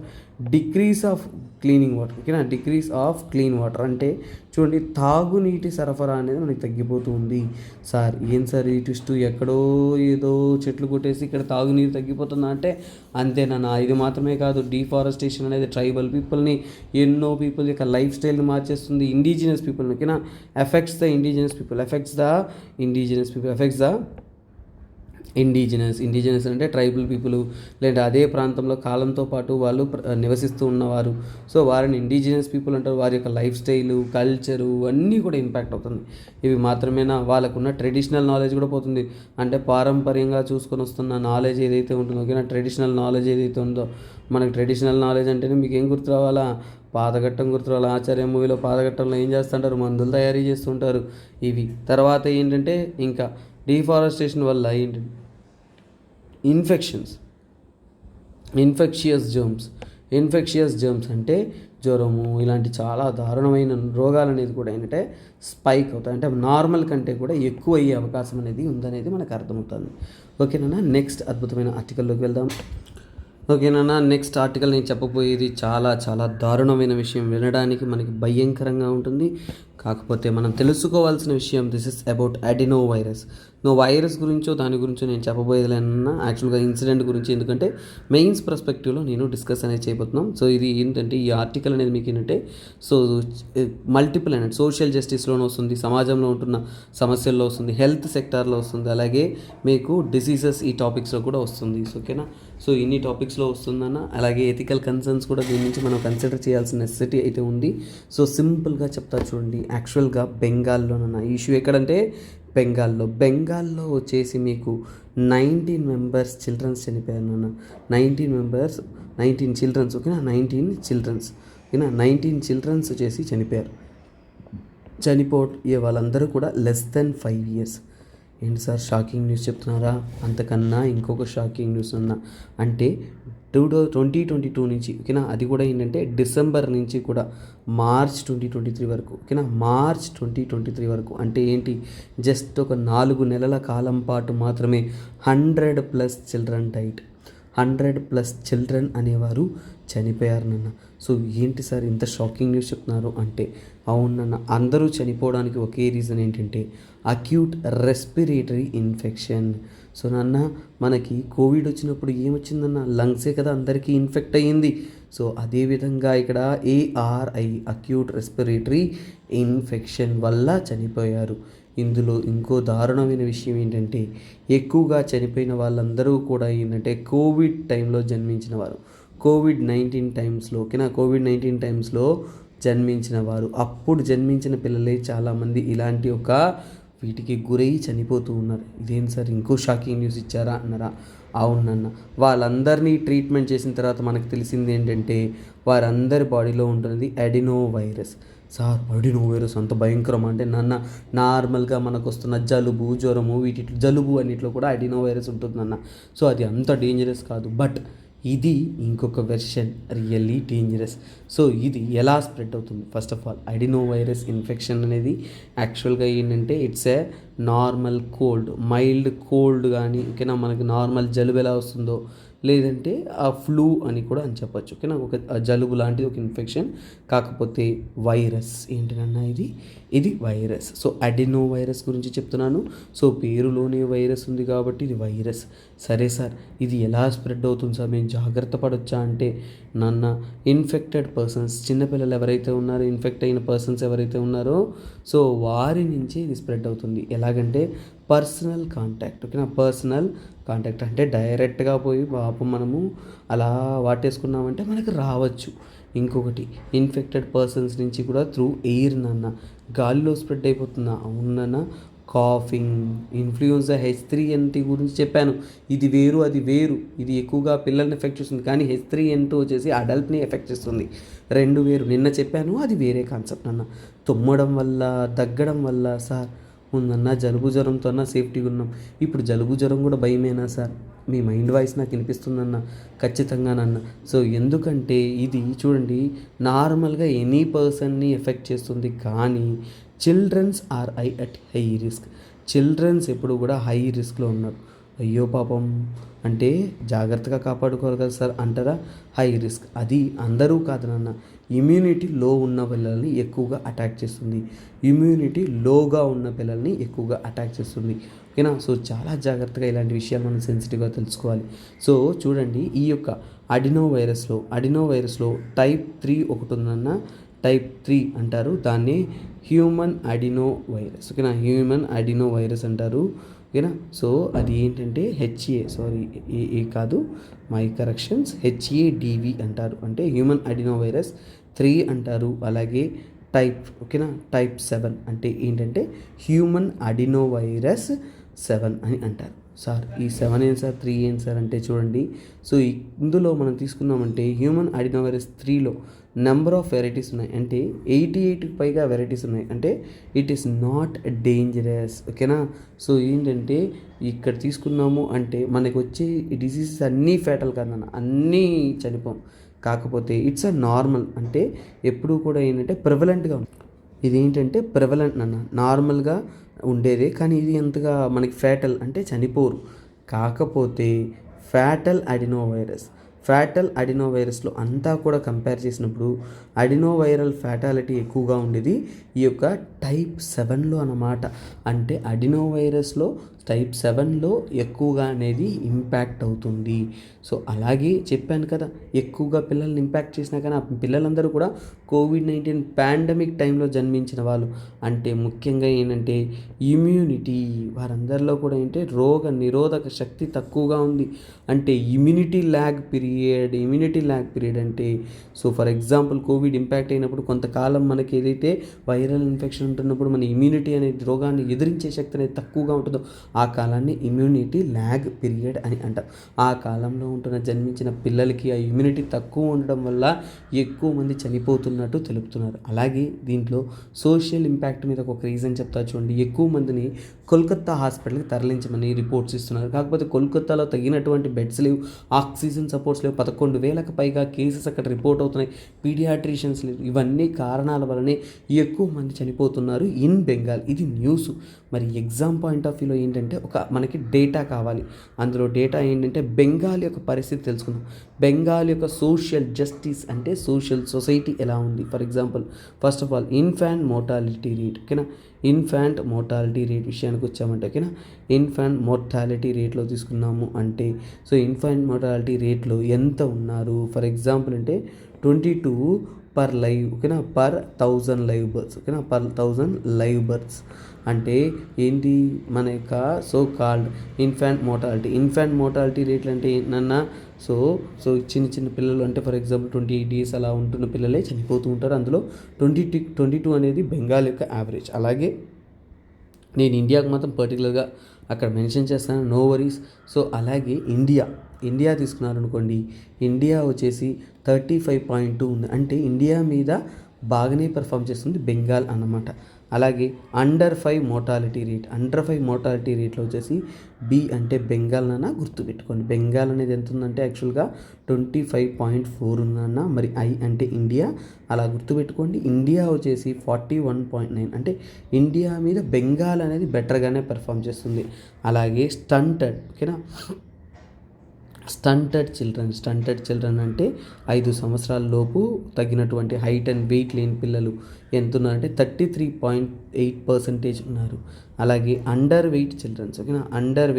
decrease of cleaning water, ఓకేనా. డిక్రీస్ ఆఫ్ క్లీన్ వాటర్ అంటే చూడండి, తాగునీటి సరఫరా అనేది మనకి తగ్గిపోతూ ఉంది. సార్ ఏం సార్ ఈ ట్విస్ట్, ఎక్కడో ఏదో చెట్లు కొట్టేసి ఇక్కడ తాగునీరు తగ్గిపోతుందా అంటే అంతేనా. ఇది మాత్రమే కాదు, డిఫారెస్టేషన్ అనేది ట్రైబల్ పీపుల్ని, ఎన్నో పీపుల్ యొక్క లైఫ్ స్టైల్ని మార్చేస్తుంది. ఇండిజినస్ పీపుల్ని, ఓకేనా, ఎఫెక్ట్స్ ద ఇండిజినస్ అంటే ట్రైబల్ పీపుల్, లేదంటే అదే ప్రాంతంలో కాలంతో పాటు వాళ్ళు నివసిస్తూ ఉన్నవారు. సో వారిని ఇండిజినస్ పీపుల్ అంటారు. వారి యొక్క లైఫ్ స్టైలు, కల్చరు అన్నీ కూడా ఇంపాక్ట్ అవుతుంది. ఇవి మాత్రమేనా, వాళ్ళకున్న ట్రెడిషనల్ నాలెడ్జ్ కూడా పోతుంది. అంటే పారంపర్యంగా చూసుకొని వస్తున్న నాలెడ్జ్ ఏదైతే ఉంటుందో, ఓకేనా, ట్రెడిషనల్ నాలెడ్జ్ ఏదైతే ఉందో, మనకి ట్రెడిషనల్ నాలెడ్జ్ అంటేనే మీకు ఏం గుర్తు రావాలా, పాతఘట్టం గుర్తు రావాలి. ఆచార్య మూవీలో పాతఘట్టంలో ఏం చేస్తుంటారు, మందులు తయారీ చేస్తుంటారు. ఇవి తర్వాత ఏంటంటే ఇంకా డిఫారెస్టేషన్ వల్ల ఏంటంటే ఇన్ఫెక్షియస్ జర్మ్స్ అంటే జ్వరము, ఇలాంటి చాలా దారుణమైన రోగాలు అనేది కూడా ఏంటంటే స్పైక్ అవుతాయి. అంటే నార్మల్ కంటే కూడా ఎక్కువ అయ్యే అవకాశం అనేది ఉందనేది మనకు అర్థమవుతుంది. ఓకేనా, నెక్స్ట్ అద్భుతమైన ఆర్టికల్లోకి వెళ్దాం. ఓకేనా, నెక్స్ట్ ఆర్టికల్ నేను చెప్పబోయేది చాలా దారుణమైన విషయం, వినడానికి మనకి భయంకరంగా ఉంటుంది. కాకపోతే మనం తెలుసుకోవాల్సిన విషయం, this is about Adreno virus గురించో దాని గురించో నేను చెప్పబోయేదిలేనన్నా యాక్చువల్గా ఇన్సిడెంట్ గురించి, ఎందుకంటే మెయిన్స్ పర్స్పెక్టివ్లో నేను డిస్కస్ అనేది చేయబోతున్నాం. సో ఇది ఏంటంటే ఈ ఆర్టికల్ అనేది మీకు ఏంటంటే సో మల్టిపుల్ అనేది సోషల్ జస్టిస్లోనే వస్తుంది, సమాజంలో ఉంటున్న సమస్యల్లో వస్తుంది, హెల్త్ సెక్టార్లో వస్తుంది, అలాగే మీకు డిసీజెస్ ఈ టాపిక్స్లో కూడా వస్తుంది. ఓకేనా, సో ఇన్ని టాపిక్స్లో వస్తుందన్న, అలాగే ఎథికల్ కన్సర్న్స్ కూడా దీని నుంచి మనం కన్సిడర్ చేయాల్సిన నెసెసిటీ అయితే ఉంది. సో సింపుల్గా చెప్తా చూడండి. యాక్చువల్గా బెంగాల్లోనన్న ఇష్యూ ఎక్కడంటే బెంగాల్లో వచ్చేసి మీకు 19 మెంబర్స్ చిల్డ్రన్స్ చనిపోయారు నాన్న. 19 చిల్డ్రన్స్, ఓకేనా, 19 చిల్డ్రన్స్ వచ్చేసి చనిపోయే వాళ్ళందరూ కూడా లెస్ దెన్ 5 years. ఏంటి సార్ షాకింగ్ న్యూస్ చెప్తున్నారా? అంతకన్నా ఇంకొక షాకింగ్ న్యూస్ అన్నా అంటే 2022 నుంచి, ఓకేనా, అది కూడా ఏంటంటే డిసెంబర్ నుంచి కూడా మార్చ్ 2023 వరకు, ఓకేనా, మార్చ్ 2023 వరకు అంటే ఏంటి, జస్ట్ ఒక 4 నెలల కాలం పాటు మాత్రమే 100+ చిల్డ్రన్ డైట్. 100+ చిల్డ్రన్ అనేవారు చనిపోయారు నాన్న. సో ఏంటి సార్ ఇంత షాకింగ్ న్యూస్ చెప్తున్నారు అంటే, అవును నాన్న, అందరూ చనిపోవడానికి ఒకే రీజన్ ఏంటంటే అక్యూట్ రెస్పిరేటరీ ఇన్ఫెక్షన్. సో నాన్న, మనకి కోవిడ్ వచ్చినప్పుడు ఏమొచ్చిందన్న, లంగ్సే కదా అందరికీ ఇన్ఫెక్ట్ అయ్యింది. సో అదేవిధంగా ఇక్కడ ARI అక్యూట్ రెస్పిరేటరీ ఇన్ఫెక్షన్ వల్ల చనిపోయారు. ఇందులో ఇంకో దారుణమైన విషయం ఏంటంటే, ఎక్కువగా చనిపోయిన వాళ్ళందరూ కూడా ఏంటంటే కోవిడ్ టైంలో జన్మించిన వారు, కోవిడ్-19 టైమ్స్లో ఓకేనా, కోవిడ్-19 టైమ్స్లో జన్మించిన వారు. అప్పుడు జన్మించిన పిల్లలే చాలామంది ఇలాంటి ఒక వీటికి గురై చనిపోతూ ఉన్నారు. ఇదేం సార్ ఇంకో షాకింగ్ న్యూస్ ఇచ్చారా అన్నారా? అవునన్న, వాళ్ళందరినీ ట్రీట్మెంట్ చేసిన తర్వాత మనకు తెలిసింది ఏంటంటే వారందరి బాడీలో ఉంటుంది Adreno virus. Sir Adreno virus అంత భయంకరం అంటే నాన్న, నార్మల్గా మనకు వస్తున్న జలుబు, జ్వరము, జలుబు అన్నిట్లో కూడా అడినో వైరస్ ఉంటుందన్న. సో అది అంత డేంజరస్ కాదు, బట్ ఇది ఇంకొక వెర్షన్ రియల్లీ డేంజరస్. సో ఇది ఎలా స్ప్రెడ్ అవుతుంది? First of all Adreno virus infection అనేది యాక్చువల్గా ఏంటంటే it's a normal cold, mild cold కానీ ఓకేనా, మనకి నార్మల్ జలుబు ఎలా వస్తుందో లేదంటే ఆ ఫ్లూ అని కూడా అని చెప్పొచ్చు ఓకేనా, ఒక జలుబు లాంటిది ఒక ఇన్ఫెక్షన్, కాకపోతే వైరస్ ఏంటన్నా ఇది వైరస్. సో అడినో వైరస్ గురించి చెప్తున్నాను. సో పేరులోనే వైరస్ ఉంది కాబట్టి ఇది వైరస్. సరే సార్, ఇది ఎలా స్ప్రెడ్ అవుతుంది సార్, మేము జాగ్రత్త పడొచ్చా అంటే, నాన్న, ఇన్ఫెక్టెడ్ పర్సన్స్, చిన్నపిల్లలు ఎవరైతే ఉన్నారో, ఇన్ఫెక్ట్ అయిన పర్సన్స్ ఎవరైతే ఉన్నారో, సో వారి నుంచి ఇది స్ప్రెడ్ అవుతుంది. ఎలాగంటే పర్సనల్ కాంటాక్ట్ ఓకేనా, పర్సనల్ కాంటాక్ట్ అంటే డైరెక్ట్గా పోయి పాపం మనము అలా వాటేసుకున్నామంటే మనకు రావచ్చు. ఇంకొకటి ఇన్ఫెక్టెడ్ పర్సన్స్ నుంచి కూడా త్రూ ఎయిర్ నాన్న, గాలిలో స్ప్రెడ్ అయిపోతుందా? అవునన్న, కాఫింగ్, ఇన్ఫ్లుయెన్జా H3N2 గురించి చెప్పాను. ఇది వేరు అది వేరు, ఇది ఎక్కువగా పిల్లల్ని ఎఫెక్ట్ చేస్తుంది, కానీ H3N2 వచ్చేసి అడల్ట్ని ఎఫెక్ట్ చేస్తుంది. రెండు వేరు. నిన్న చెప్పాను, అది వేరే కాన్సెప్ట్ అన్న. తుమ్మడం వల్ల, దగ్గడం వల్ల సార్ ఉందన్న, జలుబు జ్వరంతో అన్న సేఫ్టీగా ఉన్నాం. ఇప్పుడు జలుబు జ్వరం కూడా భయమేనా సార్? మీ మైండ్ వాయిస్ నాకు వినిపిస్తుందన్న, ఖచ్చితంగానన్న. సో ఎందుకంటే ఇది చూడండి, నార్మల్గా ఎనీ పర్సన్ని ఎఫెక్ట్ చేస్తుంది, కానీ childrens are at high risk. Childrens ఎప్పుడు కూడా హై రిస్క్లో ఉన్నారు. అయ్యో పాపం అంటే జాగ్రత్తగా కాపాడుకోవాలి కదా సార్ అంటారా? హై రిస్క్ అది అందరూ కాదు నాన్న, ఇమ్యూనిటీ లో ఉన్న పిల్లల్ని ఎక్కువగా అటాక్ చేస్తుంది, ఇమ్యూనిటీ లోగా ఉన్న పిల్లల్ని ఎక్కువగా అటాక్ చేస్తుంది ఓకేనా. సో చాలా జాగ్రత్తగా ఇలాంటి విషయాలు మనం సెన్సిటివ్గా తెలుసుకోవాలి. సో చూడండి, ఈ యొక్క అడినో వైరస్లో టైప్ 3 ఒకటి ఉందన్న, టైప్ 3 అంటారు దాన్ని, హ్యూమన్ అడినో వైరస్ ఓకేనా, హ్యూమన్ అడినో వైరస్ అంటారు ఓకేనా. సో అది ఏంటంటే ఏ కాదు, మై కరెక్షన్స్, HADV అంటారు, అంటే హ్యూమన్ అడినో వైరస్ 3 అంటారు. అలాగే ఓకేనా, టైప్ 7 అంటే ఏంటంటే హ్యూమన్ అడినో వైరస్ 7 అని అంటారు. సార్ ఈ 7 ఏంటి సార్, 3 ఏంటి సార్ అంటే చూడండి, సో ఇందులో మనం తీసుకున్నామంటే హ్యూమన్ అడినో వైరస్ 3లో నెంబర్ ఆఫ్ వెరైటీస్ ఉన్నాయి, అంటే 88కి పైగా వెరైటీస్ ఉన్నాయి, అంటే ఇట్ ఈస్ నాట్ డేంజరస్ ఓకేనా. సో ఏంటంటే ఇక్కడ తీసుకున్నాము అంటే మనకు వచ్చే డిసీజెస్ అన్నీ ఫేటల్ కాదన్న, అన్నీ చనిపోం, కాకపోతే ఇట్స్ అ నార్మల్, అంటే ఎప్పుడూ కూడా ఏంటంటే ప్రివలెంట్గా ఉంది. ఇది ఏంటంటే ప్రివలెంట్ అన్న, నార్మల్గా ఉండేదే, కానీ ఇది ఎంతగా మనకి ఫేటల్ అంటే చనిపోరు. కాకపోతే ఫ్యాటల్ అడినో వైరస్లో అంతా కూడా కంపేర్ చేసినప్పుడు అడినో వైరల్ ఫ్యాటాలిటీ ఎక్కువగా ఉండేది ఈ యొక్క టైప్ 7లో అన్నమాట. అంటే అడినో వైరస్లో టైప్ 7లో ఎక్కువగా అనేది ఇంపాక్ట్ అవుతుంది. సో అలాగే చెప్పాను కదా, ఎక్కువగా పిల్లల్ని ఇంపాక్ట్ చేసినా కానీ ఆ పిల్లలందరూ కూడా కోవిడ్-19 పాండమిక్ టైంలో జన్మించిన వాళ్ళు, అంటే ముఖ్యంగా ఏంటంటే ఇమ్యూనిటీ, వారందరిలో కూడా ఏంటంటే రోగ నిరోధక శక్తి తక్కువగా ఉంది, అంటే ఇమ్యూనిటీ ల్యాగ్ పీరియడ్ అంటే, so for example Covid impact అయినప్పుడు కొంతకాలం మనకి ఏదైతే వైరల్ ఇన్ఫెక్షన్ ఉంటున్నప్పుడు మన ఇమ్యూనిటీ అనేది రోగాన్ని ఎదిరించే శక్తి అనేది తక్కువగా ఉంటుందో ఆ కాలాన్ని ఇమ్యూనిటీ ల్యాగ్ పీరియడ్ అని అంటారు. ఆ కాలంలో జన్మించిన పిల్లలకి ఆ ఇమ్యూనిటీ తక్కువ ఉండడం వల్ల ఎక్కువ మంది చనిపోతున్నట్టు తెలుపుతున్నారు. అలాగే దీంట్లో సోషల్ ఇంపాక్ట్ మీద ఒక రీజన్ చెప్తా చూడండి, ఎక్కువ మందిని కోల్కతా హాస్పిటల్కి తరలించమని రిపోర్ట్స్ ఇస్తున్నారు. కాకపోతే కోల్కతాలో తగినటువంటి బెడ్స్ లేవు, ఆక్సిజన్ సపోర్ట్స్ లేవు, 11,000కు పైగా కేసెస్ అక్కడ రిపోర్ట్ అవుతున్నాయి, పీడియాట్రిషియన్స్ లేవు. ఇవన్నీ కారణాల వల్లనే ఎక్కువ మంది చనిపోతున్నారు ఇన్ బెంగాల్. ఇది న్యూస్. మరి ఎగ్జామ్ పాయింట్ ఆఫ్ వ్యూలో ఏంటంటే ఏంటంటే మనకి డేటా కావాలి. అందులో డేటా ఏంటంటే బెంగాల్ యొక్క పరిస్థితి తెలుసుకుందాం. బెంగాల్ యొక్క సోషల్ జస్టిస్ అంటే సోషల్ సొసైటీ ఎలా ఉంది. For example first of all infant mortality rate, ఓకేనా. ఇన్ఫాంట్ మోర్టాలిటీ రేట్ విషయానికి వచ్చామంటే, ఓకేనా, ఇన్ఫాంట్ మోర్టాలిటీ రేట్లో తీసుకున్నాము అంటే, సో ఇన్ఫాంట్ మోర్టాలిటీ రేట్లో ఎంత ఉన్నారు. ఫర్ ఎగ్జాంపుల్ అంటే 22 పర్ లైవ్, ఓకేనా, పర్ 1000 లైవ్ బర్త్స్, ఓకేనా, పర్ 1000 లైవ్ బర్త్స్ అంటే ఏంటి మన యొక్క సో కాల్డ్ ఇన్ఫాంట్ మోర్టాలిటీ రేట్లు అంటే ఏంటన్నా, సో చిన్న పిల్లలు అంటే ఫర్ ఎగ్జాంపుల్ 28 డేస్ అలా ఉంటున్న పిల్లలే చనిపోతూ ఉంటారు. అందులో 22 అనేది బెంగాల్ యొక్క యావరేజ్. అలాగే నేను ఇండియాకు మాత్రం పర్టికులర్గా అక్కడ మెన్షన్ చేస్తాను, నో వరీస్. సో అలాగే ఇండియా తీసుకున్నారనుకోండి, ఇండియా వచ్చేసి 35.2 ఉంది. అంటే ఇండియా మీద బాగానే పెర్ఫామ్ చేస్తుంది బెంగాల్ అన్నమాట. అలాగే అండర్ 5 మోర్టాలిటీ రేట్లో వచ్చేసి బి అంటే బెంగాల్ అన్న గుర్తుపెట్టుకోండి. బెంగాల్ అనేది ఎంత ఉందంటే యాక్చువల్గా 25.4 ఉందన్న. మరి ఐ అంటే ఇండియా, అలా గుర్తుపెట్టుకోండి. ఇండియా వచ్చేసి 41.9 అంటే ఇండియా మీద బెంగాల్ అనేది బెటర్గానే పెర్ఫామ్ చేస్తుంది. అలాగే స్టంటెడ్, ఓకేనా, స్టంటెడ్ చిల్డ్రన్ అంటే 5 సంవత్సరాల లోపు తగినటువంటి హైట్ అండ్ వెయిట్ లేని పిల్లలు ఎంత ఉన్నారంటే 33.8% ఉన్నారు. అలాగే అండర్ వెయిట్ చిల్డ్రన్స్, ఓకేనా, అండర్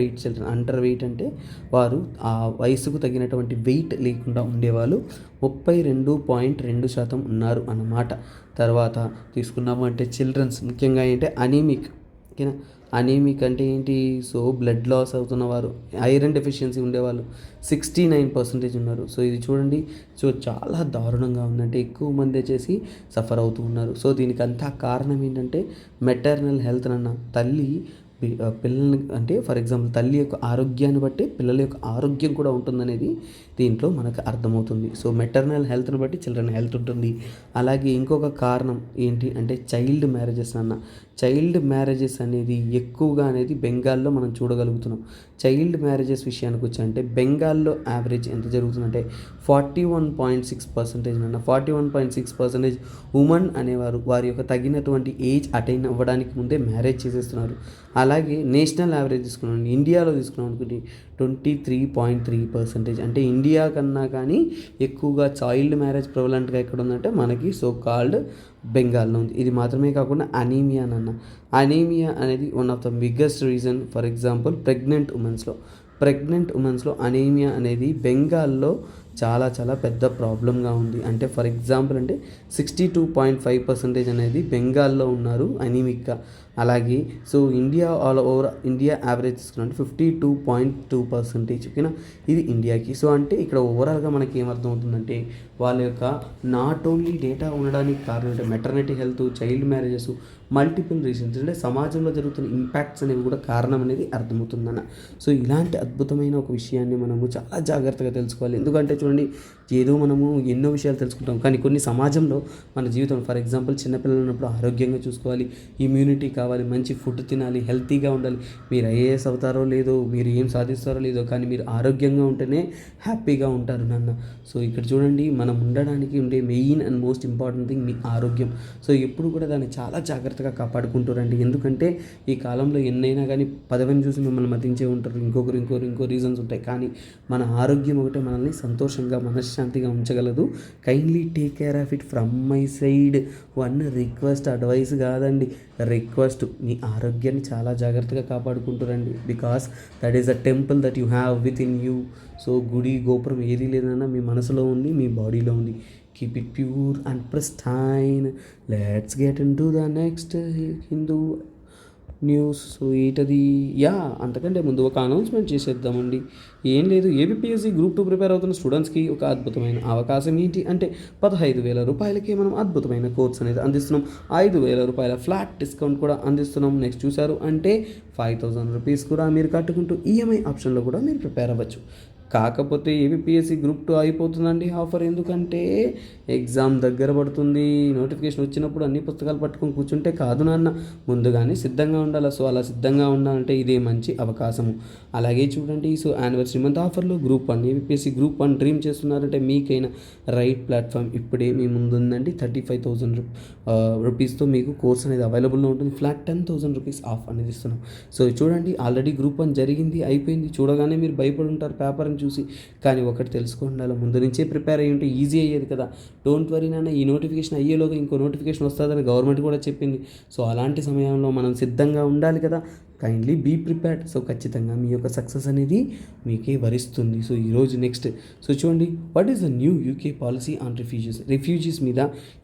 వెయిట్ అంటే వారు ఆ వయసుకు తగినటువంటి వెయిట్ లేకుండా ఉండేవాళ్ళు 32.2% ఉన్నారు అన్నమాట. తర్వాత తీసుకున్నాము అంటే చిల్డ్రన్స్ ముఖ్యంగా ఏంటంటే అనీమిక్, ఓకేనా. అనీమిక్ అంటే ఏంటి, సో బ్లడ్ లాస్ అవుతున్నవారు, ఐరన్ డెఫిషియన్సీ ఉండేవాళ్ళు 69% ఉన్నారు. సో ఇది చూడండి, సో చాలా దారుణంగా ఉందంటే ఎక్కువ మంది వచ్చేసి సఫర్ అవుతూ ఉన్నారు. సో దీనికి అంతా కారణం ఏంటంటే మెటర్నల్ హెల్త్ అన్న తల్లి పిల్లల్ని అంటే ఫర్ ఎగ్జాంపుల్ తల్లి యొక్క ఆరోగ్యాన్ని బట్టి పిల్లల యొక్క ఆరోగ్యం కూడా ఉంటుందనేది దీంట్లో మనకు అర్థమవుతుంది. సో మెటర్నల్ హెల్త్ని బట్టి చిల్డ్రన్ హెల్త్ ఉంటుంది. అలాగే ఇంకొక కారణం ఏంటి అంటే చైల్డ్ మ్యారేజెస్ అనేది ఎక్కువగా అనేది బెంగాల్లో మనం చూడగలుగుతున్నాం. చైల్డ్ మ్యారేజెస్ విషయానికి వచ్చాయంటే బెంగాల్లో యావరేజ్ ఎంత జరుగుతుందంటే 41.6% అన్న. 41.6% ఉమెన్ అనేవారు వారి యొక్క తగినటువంటి ఏజ్ అటైన్ అవ్వడానికి ముందే మ్యారేజ్ చేసేస్తున్నారు. అలాగే నేషనల్ యావరేజ్ తీసుకున్నాం, ఇండియాలో తీసుకున్నాం అనుకుంటే 23.3% అంటే ఇండియా కన్నా కానీ ఎక్కువగా చైల్డ్ మ్యారేజ్ ప్రివలెంట్గా ఎక్కడ ఉందంటే మనకి సో కాల్డ్ బెంగాల్లో ఉంది. ఇది మాత్రమే కాకుండా అనీమియా అనేది one of the biggest reason. For example pregnant ఉమెన్స్లో అనీమియా అనేది బెంగాల్లో చాలా పెద్ద ప్రాబ్లంగా ఉంది. అంటే ఫర్ ఎగ్జాంపుల్ అంటే 62.5% అనేది బెంగాల్లో ఉన్నారు అనీమిక్గా. అలాగే సో ఇండియా యావరేజ్ తీసుకున్నట్టు 52.2%, ఓకేనా, ఇది ఇండియాకి. సో అంటే ఇక్కడ ఓవరాల్గా మనకి ఏమర్థం అవుతుందంటే వాళ్ళ యొక్క నాట్ ఓన్లీ డేటా ఉండడానికి కారణం అంటే maternity health, child marriages, multiple reasons అంటే సమాజంలో జరుగుతున్న ఇంపాక్ట్స్ అనేవి కూడా కారణం అనేది అర్థమవుతుందన్న. సో ఇలాంటి అద్భుతమైన ఒక విషయాన్ని మనము చాలా జాగ్రత్తగా తెలుసుకోవాలి. ఎందుకంటే చూడండి, ఏదో మనము ఎన్నో విషయాలు తెలుసుకుంటాం, కానీ కొన్ని సమాజంలో మన జీవితం ఫర్ ఎగ్జాంపుల్ చిన్నపిల్లలు ఉన్నప్పుడు ఆరోగ్యంగా చూసుకోవాలి, ఇమ్యూనిటీ కావాలి, మంచి ఫుడ్ తినాలి, హెల్తీగా ఉండాలి. మీరు ఐఏఎస్ అవుతారో లేదో, మీరు ఏం సాధిస్తారో లేదో, కానీ మీరు ఆరోగ్యంగా ఉంటేనే హ్యాపీగా ఉంటారు నాన్న. సో ఇక్కడ చూడండి, మనం ఉండడానికి ఉండే main and most important thing మీ ఆరోగ్యం. సో ఎప్పుడు కూడా దాన్ని చాలా జాగ్రత్తగా కాపాడుకుంటారండి. ఎందుకంటే ఈ కాలంలో ఎన్నైనా కానీ పదవిని చూసి మిమ్మల్ని మతించే ఉంటారు, ఇంకో రీజన్స్ ఉంటాయి. కానీ మన ఆరోగ్యం ఒకటే మనల్ని సంతోషంగా మనశ్శాంతిగా ఉంచగలదు. Kindly take care of it from my side. One request, advice కాదండి, రిక్వెస్ట్. మీ ఆరోగ్యాన్ని చాలా జాగ్రత్తగా కాపాడుకుంటారండి. Because that is a temple that you have within you. So గుడి గోపురం ఏది లేదన్నా మీ మనసులో ఉంది, మీ బాడీలో ఉంది. Keep it pure and pristine. Let's get in to the next Hindu news. So ఏంటది, అంతకంటే ముందు ఒక అనౌన్స్మెంట్ చేసేద్దామండి. ఏం లేదు, ఏబిపిఎస్సి గ్రూప్ 2 ప్రిపేర్ అవుతున్న స్టూడెంట్స్కి ఒక అద్భుతమైన అవకాశం ఏంటి అంటే 15,000 రూపాయలకి మనం అద్భుతమైన కోర్స్ అనేది అందిస్తున్నాం. 5,000 రూపాయల ఫ్లాట్ డిస్కౌంట్ కూడా అందిస్తున్నాం. నెక్స్ట్ చూసారు అంటే 5,000 రూపీస్ కూడా మీరు కట్టుకుంటూ ఈఎంఐ ఆప్షన్లో కూడా మీరు ప్రిపేర్ అవ్వచ్చు. కాకపోతే ఏబిపిఎస్సి గ్రూప్ 2 అయిపోతుందండి ఆఫర్. ఎందుకంటే ఎగ్జామ్ దగ్గర పడుతుంది, నోటిఫికేషన్ వచ్చినప్పుడు అన్ని పుస్తకాలు పట్టుకొని కూర్చుంటే కాదు నాన్న, ముందుగానే సిద్ధంగా ఉండాలి. సో అలా సిద్ధంగా ఉండాలంటే ఇదే మంచి అవకాశము. అలాగే చూడండి, సో యానివర్సరీ మంత్ ఆఫర్లో గ్రూప్ 1 ఏబిపిఎస్సి గ్రూప్ 1 డ్రీమ్ చేస్తున్నారంటే మీకైనా రైట్ ప్లాట్ఫామ్ ఇప్పుడే మీ ముందు ఉందండి. 35,000 రూపీస్తో మీకు కోర్స్ అనేది అవైలబుల్లో ఉంటుంది. ఫ్లాట్ 10,000 రూపీస్ ఆఫ్ అనేది ఇస్తున్నాం. సో చూడండి, ఆల్రెడీ గ్రూప్ 1 జరిగింది, అయిపోయింది. చూడగానే మీరు భయపడి ఉంటారు పేపర్ని చూసి, కానీ ఒకటి తెలుసుకోండి, అలా ముందు నుంచే ప్రిపేర్ అయ్యి ఉంటే ఈజీ అయ్యేది కదా. డోంట్ వరీ నాన్న, ఈ నోటిఫికేషన్ అయ్యేలోగా ఇంకో నోటిఫికేషన్ వస్తుందని గవర్నమెంట్ కూడా చెప్పింది. సో అలాంటి సమయంలో మనం సిద్ధంగా ఉండాలి కదా. Kindly be prepared. సో ఖచ్చితంగా మీ యొక్క సక్సెస్ అనేది మీకే వరిస్తుంది. సో ఈరోజు నెక్స్ట్, సో చూడండి, what is the new UK policy on refugees మీద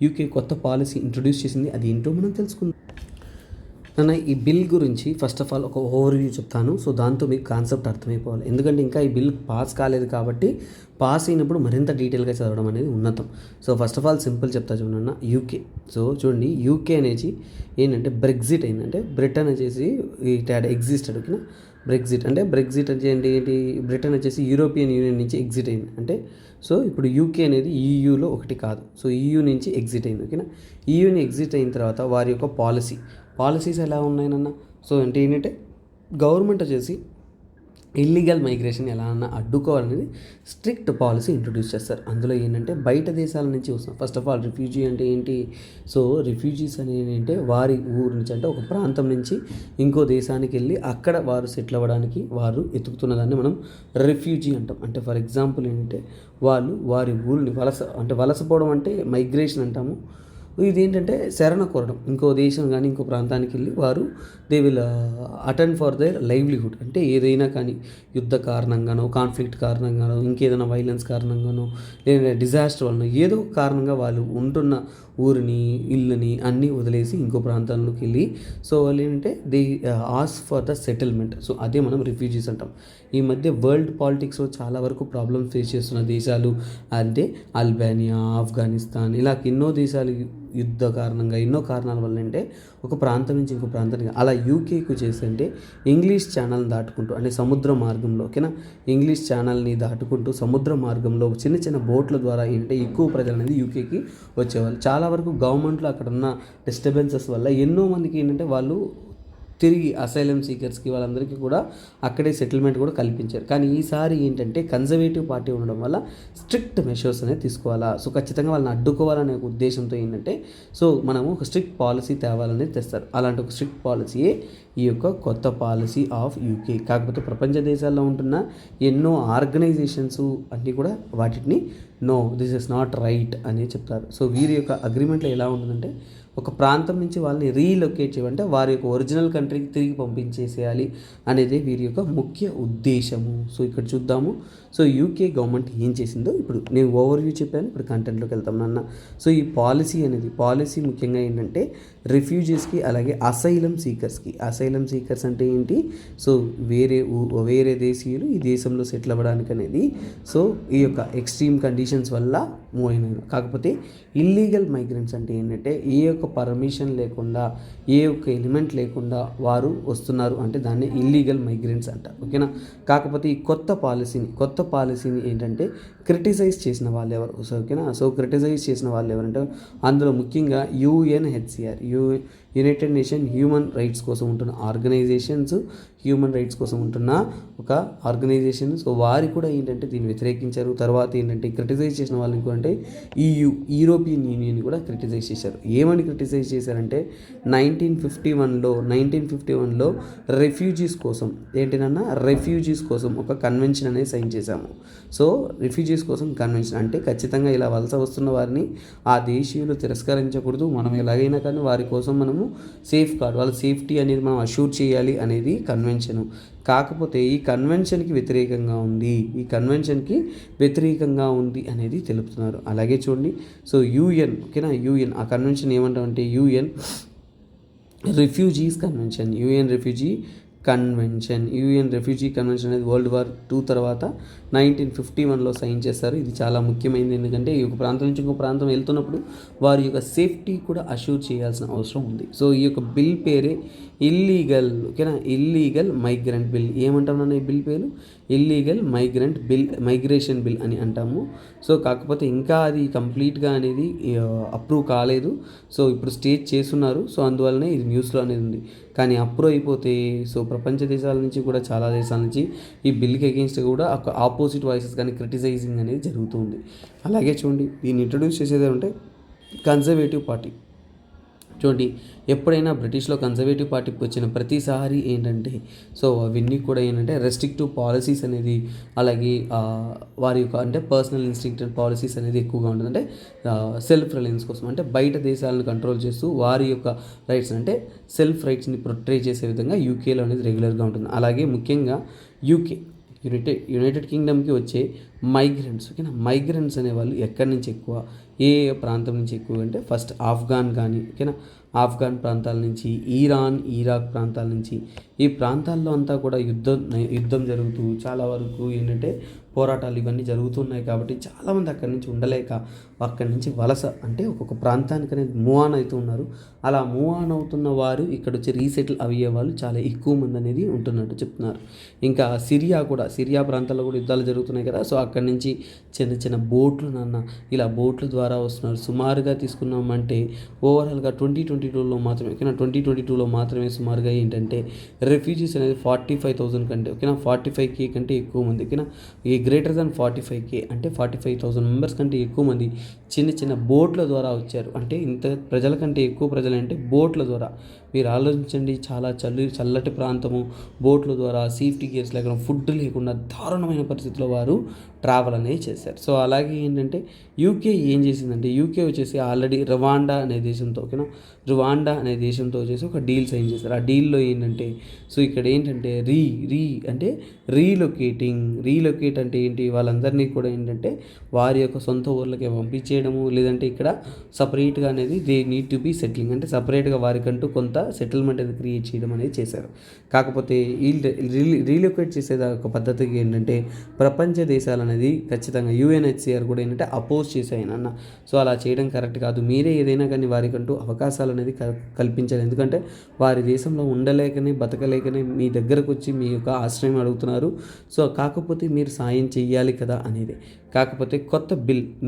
యూకే కొత్త పాలసీ ఇంట్రొడ్యూస్ చేసింది, అది ఏంటో మనం తెలుసుకుందాం. నన్ను ఈ బిల్ గురించి ఫస్ట్ ఆఫ్ ఆల్ ఒక ఓవర్వ్యూ చెప్తాను. సో దాంతో మీకు కాన్సెప్ట్ అర్థమైపోవాలి. ఎందుకంటే ఇంకా ఈ బిల్ పాస్ కాలేదు కాబట్టి పాస్ అయినప్పుడు మరింత డీటెయిల్గా చదవడం అనేది ఉన్నతం. So first of all simple చెప్తా చూడన్న, యూకే. సో చూడండి, యూకే అనేది ఏంటంటే బ్రెగ్జిట్ అయిందంటే బ్రిటన్ వచ్చేసి ఎగ్జిస్టెడ్. ఓకేనా, బ్రెగ్జిట్ అంటే ఏంటి, బ్రిటన్ వచ్చేసి యూరోపియన్ యూనియన్ నుంచి ఎగ్జిట్ అయింది. అంటే సో ఇప్పుడు యూకే అనేది ఈయూలో ఒకటి కాదు. సో ఈయూ నుంచి ఎగ్జిట్ అయింది. ఓకేనా, ఈయూని ఎగ్జిట్ అయిన తర్వాత వారి యొక్క పాలసీస్ ఎలా ఉన్నాయనన్నా, సో అంటే ఏంటంటే గవర్నమెంట్ వచ్చేసి ఇల్లీగల్ మైగ్రేషన్ ఎలా అన్నా అడ్డుకోవాలనేది స్ట్రిక్ట్ పాలసీ ఇంట్రొడ్యూస్ చేస్తారు. అందులో ఏంటంటే బయట దేశాల నుంచి వస్తాం. ఫస్ట్ ఆఫ్ ఆల్ రిఫ్యూజీ అంటే ఏంటి, సో రిఫ్యూజీస్ అనేది ఏంటంటే వారి ఊరు నుంచి, అంటే ఒక ప్రాంతం నుంచి ఇంకో దేశానికి వెళ్ళి అక్కడ వారు సెటిల్ అవ్వడానికి వారు ఎతుకుతున్నదాన్ని మనం రిఫ్యూజీ అంటాం. అంటే ఫర్ ఎగ్జాంపుల్ ఏంటంటే వాళ్ళు వారి ఊరిని వలసపోవడం అంటే మైగ్రేషన్ అంటాము. ఇదేంటంటే శరణ కోరడం, ఇంకో దేశం కానీ ఇంకో ప్రాంతానికి వెళ్ళి వారు they will attend for their livelihood. అంటే ఏదైనా కానీ యుద్ధ కారణంగానో, కాన్ఫ్లిక్ట్ కారణంగానో, ఇంకేదైనా వైలెన్స్ కారణంగానో, లేదా డిజాస్టర్ వలన ఏదో కారణంగా వాళ్ళు ఉంటున్న ఊరిని, ఇల్లుని అన్నీ వదిలేసి ఇంకో ప్రాంతంలోకి వెళ్ళి, సో వాళ్ళు ఏంటంటే they ask for the settlement. So అదే మనం రిఫ్యూజీస్ అంటాం. ఈ మధ్య వరల్డ్ పాలిటిక్స్లో చాలా వరకు ప్రాబ్లమ్స్ ఫేస్ చేస్తున్న దేశాలు అంటే అల్బేనియా, ఆఫ్ఘనిస్తాన్, ఇలా ఎన్నో దేశాలు యుద్ధ కారణంగా, ఎన్నో కారణాల వల్ల అంటే ఒక ప్రాంతం నుంచి ఇంకో ప్రాంతానికి. అలా యూకేకు చేస్తుంటే ఇంగ్లీష్ ఛానల్ని దాటుకుంటూ, అంటే సముద్ర మార్గంలో, ఓకేనా, ఇంగ్లీష్ ఛానల్ని దాటుకుంటూ సముద్ర మార్గంలో చిన్న చిన్న బోట్ల ద్వారా ఏంటంటే ఎక్కువ ప్రజలు అనేది యూకేకి వచ్చేవాళ్ళు. చాలా వరకు గవర్నమెంట్లో అక్కడ ఉన్న డిస్టర్బెన్సెస్ వల్ల ఎన్నో మందికి ఏంటంటే వాళ్ళు తిరిగి అసైలం సీకర్స్కి వాళ్ళందరికీ కూడా అక్కడే సెటిల్మెంట్ కూడా కల్పించారు. కానీ ఈసారి ఏంటంటే కన్జర్వేటివ్ పార్టీ ఉండడం వల్ల స్ట్రిక్ట్ మెషర్స్ అనేది తీసుకోవాలా, సో ఖచ్చితంగా వాళ్ళని అడ్డుకోవాలనే ఉద్దేశంతో ఏంటంటే సో మనము ఒక స్ట్రిక్ట్ పాలసీ తేవాలనేది తెస్తారు. అలాంటి ఒక స్ట్రిక్ట్ పాలసీయే ఈ యొక్క కొత్త పాలసీ ఆఫ్ యూకే. కాకపోతే ప్రపంచ దేశాల్లో ఉంటున్న ఎన్నో ఆర్గనైజేషన్స్ అన్నీ కూడా వాటిని no, this is not right అని చెప్తారు. సో వీరి యొక్క అగ్రిమెంట్లో ఎలా ఉంటుందంటే ఒక ప్రాంతం నుంచి వాళ్ళని రీలొకేట్ చేయాలంటే వారి యొక్క ఒరిజినల్ కంట్రీకి తిరిగి పంపించేసేయాలి అనేది వీరి యొక్క ముఖ్య ఉద్దేశము. సో ఇక్కడ చూద్దాము, సో యూకే గవర్నమెంట్ ఏం చేసిందో ఇప్పుడు నేను ఓవర్వ్యూ చెప్పాను. ఇప్పుడు కంటెంట్లోకి వెళ్తాం నాన్న. సో ఈ పాలసీ ముఖ్యంగా ఏంటంటే రిఫ్యూజీస్కి అలాగే అసైలం సీకర్స్ అంటే ఏంటి, సో వేరే దేశీయులు ఈ దేశంలో సెటిల్ అవ్వడానికి అనేది సో ఈ యొక్క ఎక్స్ట్రీమ్ కండిషన్స్ వల్ల మూవ్ అయినారు. కాకపోతే ఇల్లీగల్ మైగ్రెంట్స్ అంటే ఏంటంటే ఏ యొక్క పర్మిషన్ లేకుండా, ఏ ఒక్క ఎలిమెంట్ లేకుండా వారు వస్తున్నారు అంటే దాన్ని ఇల్లీగల్ మైగ్రెంట్స్ అంటారు. ఓకేనా, కాకపోతే ఈ కొత్త పాలసీని ఏంటంటే క్రిటిసైజ్ చేసిన వాళ్ళు ఎవరు, సో ఓకేనా, సో క్రిటిసైజ్ చేసిన వాళ్ళు ఎవరంటే అందులో ముఖ్యంగా UNHCR, United nation human rights కోసం ఉంటున్న ఒక ఆర్గనైజేషన్. సో వారు కూడా ఏంటంటే దీన్ని వ్యతిరేకించారు. తర్వాత ఏంటంటే క్రిటిసైజ్ చేసిన వాళ్ళు ఇంకోంటే యూరోపియన్ యూనియన్ కూడా క్రిటిసైజ్ చేశారు. ఏమని క్రిటిసైజ్ చేశారంటే 1951లో రెఫ్యూజీస్ కోసం ఒక కన్వెన్షన్ అనేది సైన్ చేశాము. సో రిఫ్యూజీస్ కోసం కన్వెన్షన్ అంటే ఖచ్చితంగా ఇలా వలస వస్తున్న వారిని ఆ దేశీయులు తిరస్కరించకూడదు. మనం ఎలాగైనా కానీ వారి కోసం మనము వాళ్ళ సేఫ్టీ అనేది మనం అష్యూర్ చేయాలి అనేది కన్వెన్షను. కాకపోతే ఈ కన్వెన్షన్కి వ్యతిరేకంగా ఉంది అనేది తెలుపుతున్నారు. అలాగే చూడండి, సో యూఎన్, ఓకేనా, యూఎన్ ఆ కన్వెన్షన్ ఏమంటామంటే యూఎన్ రిఫ్యూజీ కన్వెన్షన్ అనేది వరల్డ్ వార్ 2 తర్వాత 1951లో సైన్ చేస్తారు. ఇది చాలా ముఖ్యమైనది, ఎందుకంటే ఈ యొక్క ప్రాంతం నుంచి ఇంకో ప్రాంతం వెళ్తున్నప్పుడు వారి యొక్క సేఫ్టీ కూడా అష్యూర్ చేయాల్సిన అవసరం ఉంది. సో ఈ యొక్క బిల్ పేరే ఇల్లీగల్, ఓకేనా, ఇల్లీగల్ మైగ్రెంట్ బిల్ ఏమంటాం నాన్న ఈ బిల్ పేరు? ఇల్లీగల్ మైగ్రేషన్ బిల్ అని అంటాము. సో కాకపోతే ఇంకా అది కంప్లీట్గా అనేది అప్రూవ్ కాలేదు. సో ఇప్పుడు స్టేజ్ చేస్తున్నారు. సో అందువల్లనే ఇది న్యూస్లో అనేది ఉంది. కానీ అప్రూవ్ అయిపోతే సో ప్రపంచ దేశాల నుంచి కూడా చాలా దేశాల నుంచి ఈ బిల్కి అగెయిన్స్ట్ కూడా ఒక ఆపోజిట్ వాయిసెస్ కానీ క్రిటిసైజింగ్ అనేది జరుగుతుంది. అలాగే చూడండి, దీన్ని ఇంట్రడ్యూస్ చేసేది అంటే కన్జర్వేటివ్ పార్టీ. చూడండి, ఎప్పుడైనా బ్రిటిష్లో కన్జర్వేటివ్ పార్టీకి వచ్చిన ప్రతిసారి ఏంటంటే సో అవన్నీ కూడా ఏంటంటే రెస్ట్రిక్టివ్ పాలసీస్ అనేది, అలాగే వారి యొక్క అంటే పర్సనల్ ఇన్స్టింక్టెడ్ పాలసీస్ అనేది ఎక్కువగా ఉంటుంది. అంటే సెల్ఫ్ రిలయన్స్ కోసం, అంటే బయట దేశాలను కంట్రోల్ చేస్తూ వారి యొక్క రైట్స్ అంటే సెల్ఫ్ రైట్స్ని ప్రొటెక్ట్ చేసే విధంగా యూకేలో అనేది రెగ్యులర్గా ఉంటుంది. అలాగే ముఖ్యంగా యూకే యునైటెడ్ కింగ్డమ్కి వచ్చే మైగ్రెంట్స్, ఓకేనా, మైగ్రెంట్స్ అనేవాళ్ళు ఎక్కడి నుంచి ఎక్కువ, ఏ ప్రాంతం నుంచి ఎక్కువ అంటే ఫస్ట్ ఆఫ్ఘాన్ కానీ, ఓకేనా, ఆఫ్ఘాన్ ప్రాంతాల నుంచి, ఇరాన్, ఇరాక్ ప్రాంతాల నుంచి, ఈ ప్రాంతాల్లో అంతా కూడా యుద్ధం జరుగుతూ చాలా వరకు ఏంటంటే పోరాటాలు ఇవన్నీ జరుగుతున్నాయి. కాబట్టి చాలామంది అక్కడి నుంచి ఉండలేక అక్కడి నుంచి వలస అంటే ఒక్కొక్క ప్రాంతానికి అనేది మూవ్ ఆన్ అవుతూ ఉన్నారు. అలా మూవ్ ఆన్ అవుతున్న వారు ఇక్కడ వచ్చి రీసెటిల్ అయ్యే వాళ్ళు చాలా ఎక్కువ మంది అనేది ఉంటున్నట్టు చెప్తున్నారు. ఇంకా సిరియా ప్రాంతాల్లో కూడా యుద్ధాలు జరుగుతున్నాయి కదా. సో అక్కడి నుంచి చిన్న చిన్న బోట్లు ఇలా బోట్ల ద్వారా వస్తున్నారు. సుమారుగా తీసుకున్నామంటే ఓవరాల్గా 2022లో మాత్రమే, ఓకేనా, 2022లో మాత్రమే సుమారుగా ఏంటంటే రెఫ్యూజీస్ అనేది 45,000 కంటే, ఓకేనా, 45K కంటే ఎక్కువ మంది, ఓకేనా, ఈ గ్రేటర్ దాన్ 45K అంటే 45,000 మెంబర్స్ కంటే ఎక్కువ మంది చిన్న చిన్న బోట్ల ద్వారా వచ్చారు. అంటే ఇంత ప్రజల కంటే ఎక్కువ ప్రజలు అంటే బోట్ల ద్వారా. మీరు ఆలోచించండి, చాలా చల్లటి ప్రాంతము, బోట్ల ద్వారా సేఫ్టీ గేర్స్ లేకుండా, ఫుడ్ లేకుండా దారుణమైన పరిస్థితిలో వారు ట్రావెల్ అనేది చేశారు. సో అలాగే ఏంటంటే యూకే ఏం చేసిందంటే, యూకే వచ్చేసి ఆల్రెడీ రువాండా అనే దేశంతో, ఓకేనా, రువాండా అనే దేశంతో వచ్చేసి ఒక డీల్ సైన్ చేశారు. ఆ డీల్లో ఏంటంటే సో ఇక్కడ ఏంటంటే అంటే రీలొకేట్ అంటే ఏంటి, వాళ్ళందరినీ కూడా ఏంటంటే వారి యొక్క సొంత ఊర్లకే పంపించేయడము, లేదంటే ఇక్కడ సపరేట్గా అనేది they need to be settling అంటే సపరేట్గా వారికంటూ కొంత సెటిల్మెంట్ అనేది క్రియేట్ చేయడం అనేది చేశారు. కాకపోతే రీలొకేట్ చేసే ఒక పద్ధతికి ఏంటంటే ప్రపంచ దేశాలు అనేది ఖచ్చితంగా UNHCR కూడా ఏంటంటే అపోజ్ చేశాయన. సో అలా చేయడం కరెక్ట్ కాదు. మీరే ఏదైనా కానీ వారికంటూ అవకాశాలు అనేది కల్పించాలి. ఎందుకంటే వారి దేశంలో ఉండలేకనే బతకలేకనే మీ దగ్గరకు వచ్చి మీ యొక్క ఆశ్రయం అడుగుతున్నారు. సో కాకపోతే మీరు సాయం చెయ్యాలి కదా అనేది. కాకపోతే కొత్త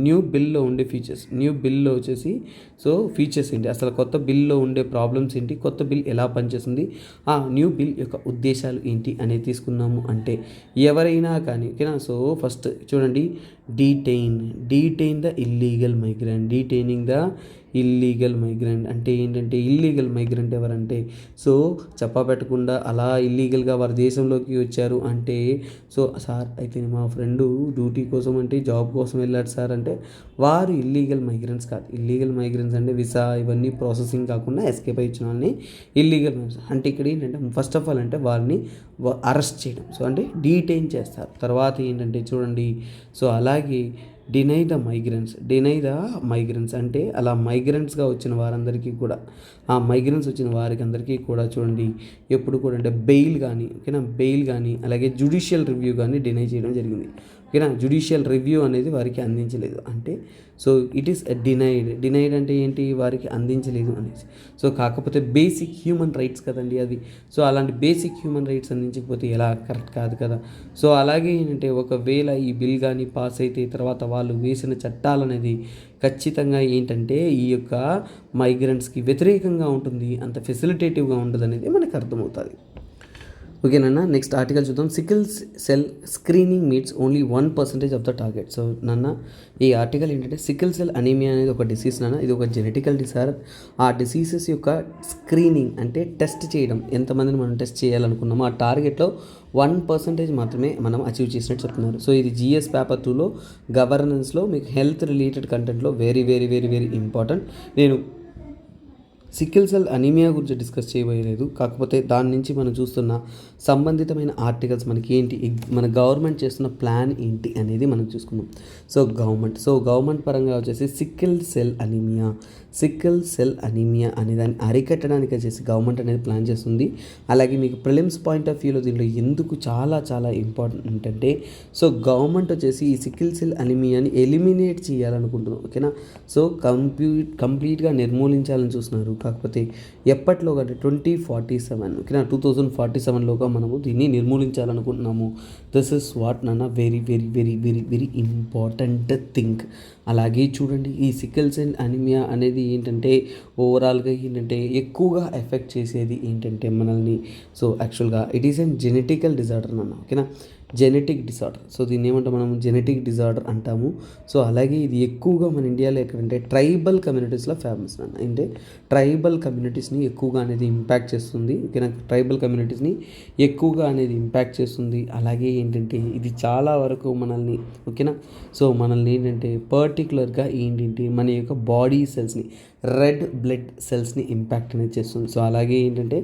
న్యూ బిల్లో ఉండే న్యూ బిల్లో వచ్చేసి సో ఫీచర్స్ ఏంటి, అసలు కొత్త బిల్లో ఉండే ప్రాబ్లమ్స్ ఏంటి, కొత్త బిల్ ఎలా పనిచేస్తుంది, ఆ న్యూ బిల్ యొక్క ఉద్దేశాలు ఏంటి అనేది తీసుకున్నాము. అంటే ఎవరైనా కానీ, ఓకేనా, సో ఫస్ట్ చూడండి, detain the illegal migrant, detaining the illegal migrant అంటే ఏంటంటే ఇల్లీగల్ మైగ్రెంట్ ఎవరంటే సో పెట్టకుండా అలా ఇల్లీగల్గా వారి దేశంలోకి వచ్చారు అంటే సో సార్ అయితే మా ఫ్రెండు డ్యూటీ కోసం అంటే జాబ్ కోసం వెళ్ళాడు సార్ అంటే వారు ఇల్లీగల్ మైగ్రెంట్స్ కాదు. ఇల్లీగల్ మైగ్రెంట్స్ అంటే వీసా ఇవన్నీ ప్రాసెసింగ్ కాకుండా ఎస్కేప్ అయ్యించిన వాళ్ళని ఇల్లీగల్ మైగ్రెంట్స్ అంటే ఇక్కడ ఏంటంటే ఫస్ట్ ఆఫ్ ఆల్ అంటే వాళ్ళని అరెస్ట్ చేయడం, సో అంటే డీటైన్ చేస్తారు. తర్వాత ఏంటంటే చూడండి, సో అలాగే డినై ద మైగ్రెంట్స్ అంటే అలా మైగ్రెంట్స్గా వచ్చిన వారందరికీ కూడా, ఆ మైగ్రెంట్స్ వచ్చిన వారికి అందరికీ కూడా చూడండి ఎప్పుడు కూడా అంటే బెయిల్ కానీ అలాగే జ్యుడిషియల్ రివ్యూ కానీ డినై చేయడం జరిగింది. ఓకేనా, జ్యుడిషియల్ రివ్యూ అనేది వారికి అందించలేదు. అంటే సో ఇట్ ఈస్ డినైడ్ అంటే ఏంటి, వారికి అందించలేదు అనేసి. సో కాకపోతే బేసిక్ హ్యూమన్ రైట్స్ కదండి అది. సో అలాంటి బేసిక్ హ్యూమన్ రైట్స్ అందించకపోతే ఎలా, కరెక్ట్ కాదు కదా. సో అలాగే ఏంటంటే ఒకవేళ ఈ బిల్ కానీ పాస్ అయితే తర్వాత వాళ్ళు వేసిన చట్టాలు అనేది ఖచ్చితంగా ఏంటంటే ఈ యొక్క మైగ్రెంట్స్కి వ్యతిరేకంగా ఉంటుంది, అంత ఫెసిలిటేటివ్గా ఉండదు అనేది మనకు అర్థమవుతుంది. ఓకేనన్నా, నెక్స్ట్ ఆర్టికల్ చూద్దాం. Sickle cell screening meets only 1% of the target. So ఈ ఆర్టికల్ ఏంటంటే సికిల్ సెల్ అనీమియా అనేది ఒక డిసీజ్ ఇది ఒక జెనెటికల్ డిసార్డర్. ఆ డిసీజెస్ యొక్క స్క్రీనింగ్ అంటే టెస్ట్ చేయడం, ఎంతమందిని మనం టెస్ట్ చేయాలనుకున్నామో ఆ టార్గెట్లో 1% మాత్రమే మనం అచీవ్ చేసినట్టు చెప్తున్నారు. సో ఇది GS పేపర్ 2లో గవర్నెన్స్లో మీకు హెల్త్ రిలేటెడ్ కంటెంట్లో very very very very important. నేను సికిల్ సెల్ అనీమియా గురించి డిస్కస్ చేయబోయలేదు, కాకపోతే దాని నుంచి మనం చూస్తున్న సంబంధితమైన ఆర్టికల్స్ మనకి ఏంటి, మన గవర్నమెంట్ చేస్తున్న ప్లాన్ ఏంటి అనేది మనం చూసుకుందాం. సో గవర్నమెంట్ పరంగా వచ్చేసి సికిల్ సెల్ అనీమియా అనే దాన్ని అరికట్టడానికి వచ్చేసి గవర్నమెంట్ అనేది ప్లాన్ చేస్తుంది. అలాగే మీకు ప్రిలిమ్స్ పాయింట్ ఆఫ్ వ్యూలో దీనిలో ఎందుకు చాలా చాలా ఇంపార్టెంట్ అంటే సో గవర్నమెంట్ వచ్చేసి ఈ సికిల్ సెల్ అనీమియాని ఎలిమినేట్ చేయాలనుకుంటున్నాం. ఓకేనా, సో కంప్లీట్గా నిర్మూలించాలని చూస్తున్నారు. కాకపోతే ఎప్పటిలోగా అంటే 2047 ఓకేనా 2047లోగా మనము దీన్ని నిర్మూలించాలనుకుంటున్నాము. దిస్ ఇస్ వాట్ నాన్న very very very very very important thing. అలాగే చూడండి, ఈ సికిల్ సెల్ అనీమియా అనేది ఏంటంటే ఓవరాల్గా ఏంటంటే ఎక్కువగా ఎఫెక్ట్ చేసేది ఏంటంటే మనల్ని. సో యాక్చువల్గా it is an genetical disorder అన్న, ఓకేనా, జెనెటిక్ డిజార్డర్. సో దీన్ని ఏమంటాం మనం, జెనెటిక్ డిజార్డర్ అంటాము. సో అలాగే ఇది ఎక్కువగా మన ఇండియాలో ఎక్కడంటే ట్రైబల్ కమ్యూనిటీస్లో ఫేమస్ అన్న. అంటే ట్రైబల్ కమ్యూనిటీస్ని ఎక్కువగా అనేది ఇంపాక్ట్ చేస్తుంది, ఓకేనా, ట్రైబల్ కమ్యూనిటీస్ని ఎక్కువగా అనేది ఇంపాక్ట్ చేస్తుంది. అలాగే ఏంటంటే ఇది చాలా వరకు మనల్ని, ఓకేనా, సో మనల్ని ఏంటంటే పర్టికులర్గా ఏంటంటే మన యొక్క బాడీ సెల్స్ని, రెడ్ బ్లడ్ సెల్స్ని ఇంపాక్ట్ అనేది చేస్తుంది. సో అలాగే ఏంటంటే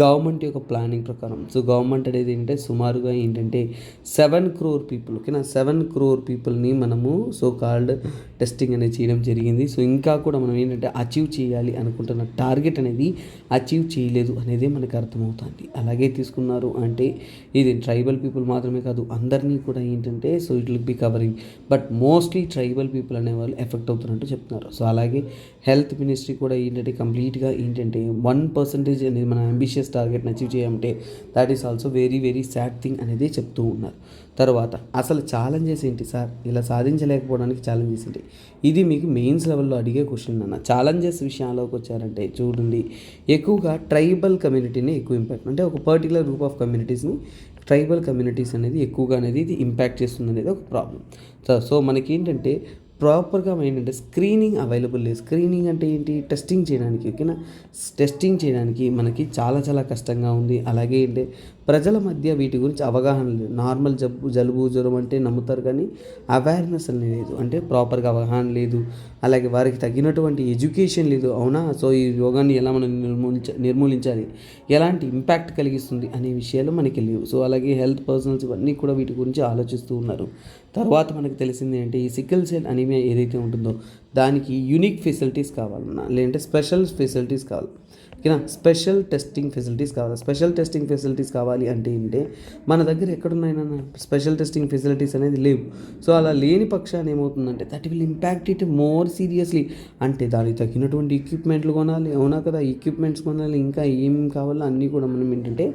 గవర్నమెంట్ యొక్క ప్లానింగ్ ప్రకారం, సో గవర్నమెంట్ అనేది ఏంటంటే సుమారుగా ఏంటంటే 7 crore పీపుల్, ఓకేనా, 7 crore పీపుల్ని మనము సో కాల్డ్ టెస్టింగ్ అనేది చేయడం జరిగింది. సో ఇంకా కూడా మనం ఏంటంటే అచీవ్ చేయాలి అనుకుంటున్న టార్గెట్ అనేది అచీవ్ చేయలేదు అనేది మనకు అర్థమవుతుంది. అలాగే తీసుకున్నారు అంటే ఇది ట్రైబల్ పీపుల్ మాత్రమే కాదు, అందరినీ కూడా ఏంటంటే so it will be covering, but mostly tribal people అనేవాళ్ళు ఎఫెక్ట్ అవుతున్నట్టు చెప్తున్నారు. సో అలాగే హెల్త్ మినిస్ట్రీ కూడా ఏంటంటే కంప్లీట్గా ఏంటంటే 1% అనేది మన అంబిషియస్ టార్గెట్ని అచీవ్ చేయాలంటే that is also very very sad thing అనేది చెప్తూ ఉన్నారు. తర్వాత అసలు ఛాలెంజెస్ ఏంటి సార్, ఇలా సాధించలేకపోవడానికి ఛాలెంజెస్ ఏంటి, ఇది మీకు మెయిన్స్ లెవెల్లో అడిగే క్వశ్చన్ అన్న. ఛాలెంజెస్ విషయాల్లోకి వచ్చారంటే చూడండి, ఎక్కువగా ట్రైబల్ కమ్యూనిటీని ఎక్కువ ఇంపాక్ట్, అంటే ఒక పర్టికులర్ గ్రూప్ ఆఫ్ కమ్యూనిటీస్ని, ట్రైబల్ కమ్యూనిటీస్ అనేది ఎక్కువగా అనేది ఇది ఇంపాక్ట్ చేస్తుంది అనేది ఒక ప్రాబ్లం. సో మనకి ఏంటంటే ప్రాపర్గా ఏంటంటే స్క్రీనింగ్ అవైలబుల్ లేదు. స్క్రీనింగ్ అంటే ఏంటి, టెస్టింగ్ చేయడానికి, ఓకేనా, టెస్టింగ్ చేయడానికి మనకి చాలా చాలా కష్టంగా ఉంది. అలాగే ఏంటంటే ప్రజల మధ్య వీటి గురించి అవగాహన లేదు. నార్మల్ జలుబు జ్వరం అంటే నమ్ముతారు, కానీ అవేర్నెస్ అనేది లేదు, అంటే ప్రాపర్గా అవగాహన లేదు. అలాగే వారికి తగినటువంటి ఎడ్యుకేషన్ లేదు. అవునా, సో ఈ రోగాన్ని ఎలా మనం నిర్మూలించాలి, ఎలాంటి ఇంపాక్ట్ కలిగిస్తుంది అనే విషయాలు మనకి లేవు. సో అలాగే హెల్త్ పర్సనల్స్ ఇవన్నీ కూడా వీటి గురించి ఆలోచిస్తూ ఉన్నారు. తర్వాత మనకు తెలిసింది ఏంటి, ఈ సికిల్ సెల్ అనీమియా ఏదైతే ఉంటుందో దానికి యూనిక్ ఫెసిలిటీస్ కావాలన్నా, లేదంటే స్పెషల్ ఫెసిలిటీస్ కావాలి, ఓకేనా, స్పెషల్ టెస్టింగ్ ఫెసిలిటీస్ కావాలి. స్పెషల్ టెస్టింగ్ ఫెసిలిటీస్ కావాలి అంటే ఏంటంటే మన దగ్గర ఎక్కడున్నాయినా స్పెషల్ టెస్టింగ్ ఫెసిలిటీస్ అనేది లేవు. సో అలా లేని పక్షాన్ని ఏమవుతుందంటే that will impact it more seriously. అంటే దానికి తగినటువంటి ఎక్విప్మెంట్లు కొనాలి, అవునా కదా, ఎక్విప్మెంట్స్ కొనాలి, ఇంకా ఏం కావాలో అన్నీ కూడా మనం ఏంటంటే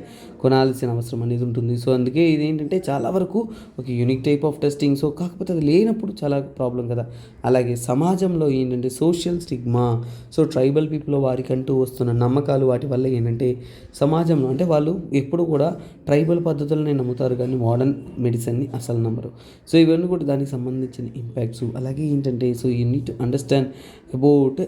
కొనాల్సిన అవసరం అనేది ఉంటుంది. సో అందుకే ఇది ఏంటంటే చాలా వరకు ఒక unique type of testing. So కాకపోతే అది లేనప్పుడు చాలా ప్రాబ్లం కదా. అలాగే సమాజంలో ఏంటంటే social stigma, so tribal people వారికంటూ వస్తున్న నమ్మకాలు, వాటి వల్ల ఏంటంటే సమాజంలో అంటే వాళ్ళు ఎప్పుడు కూడా ట్రైబల్ పద్ధతులనే నమ్ముతారు, కానీ మోడర్న్ మెడిసిన్ని అసలు నమ్మరు. సో ఇవన్నీ కూడా దానికి సంబంధించిన ఇంపాక్ట్స్. అలాగే ఏంటంటే so you need to understand about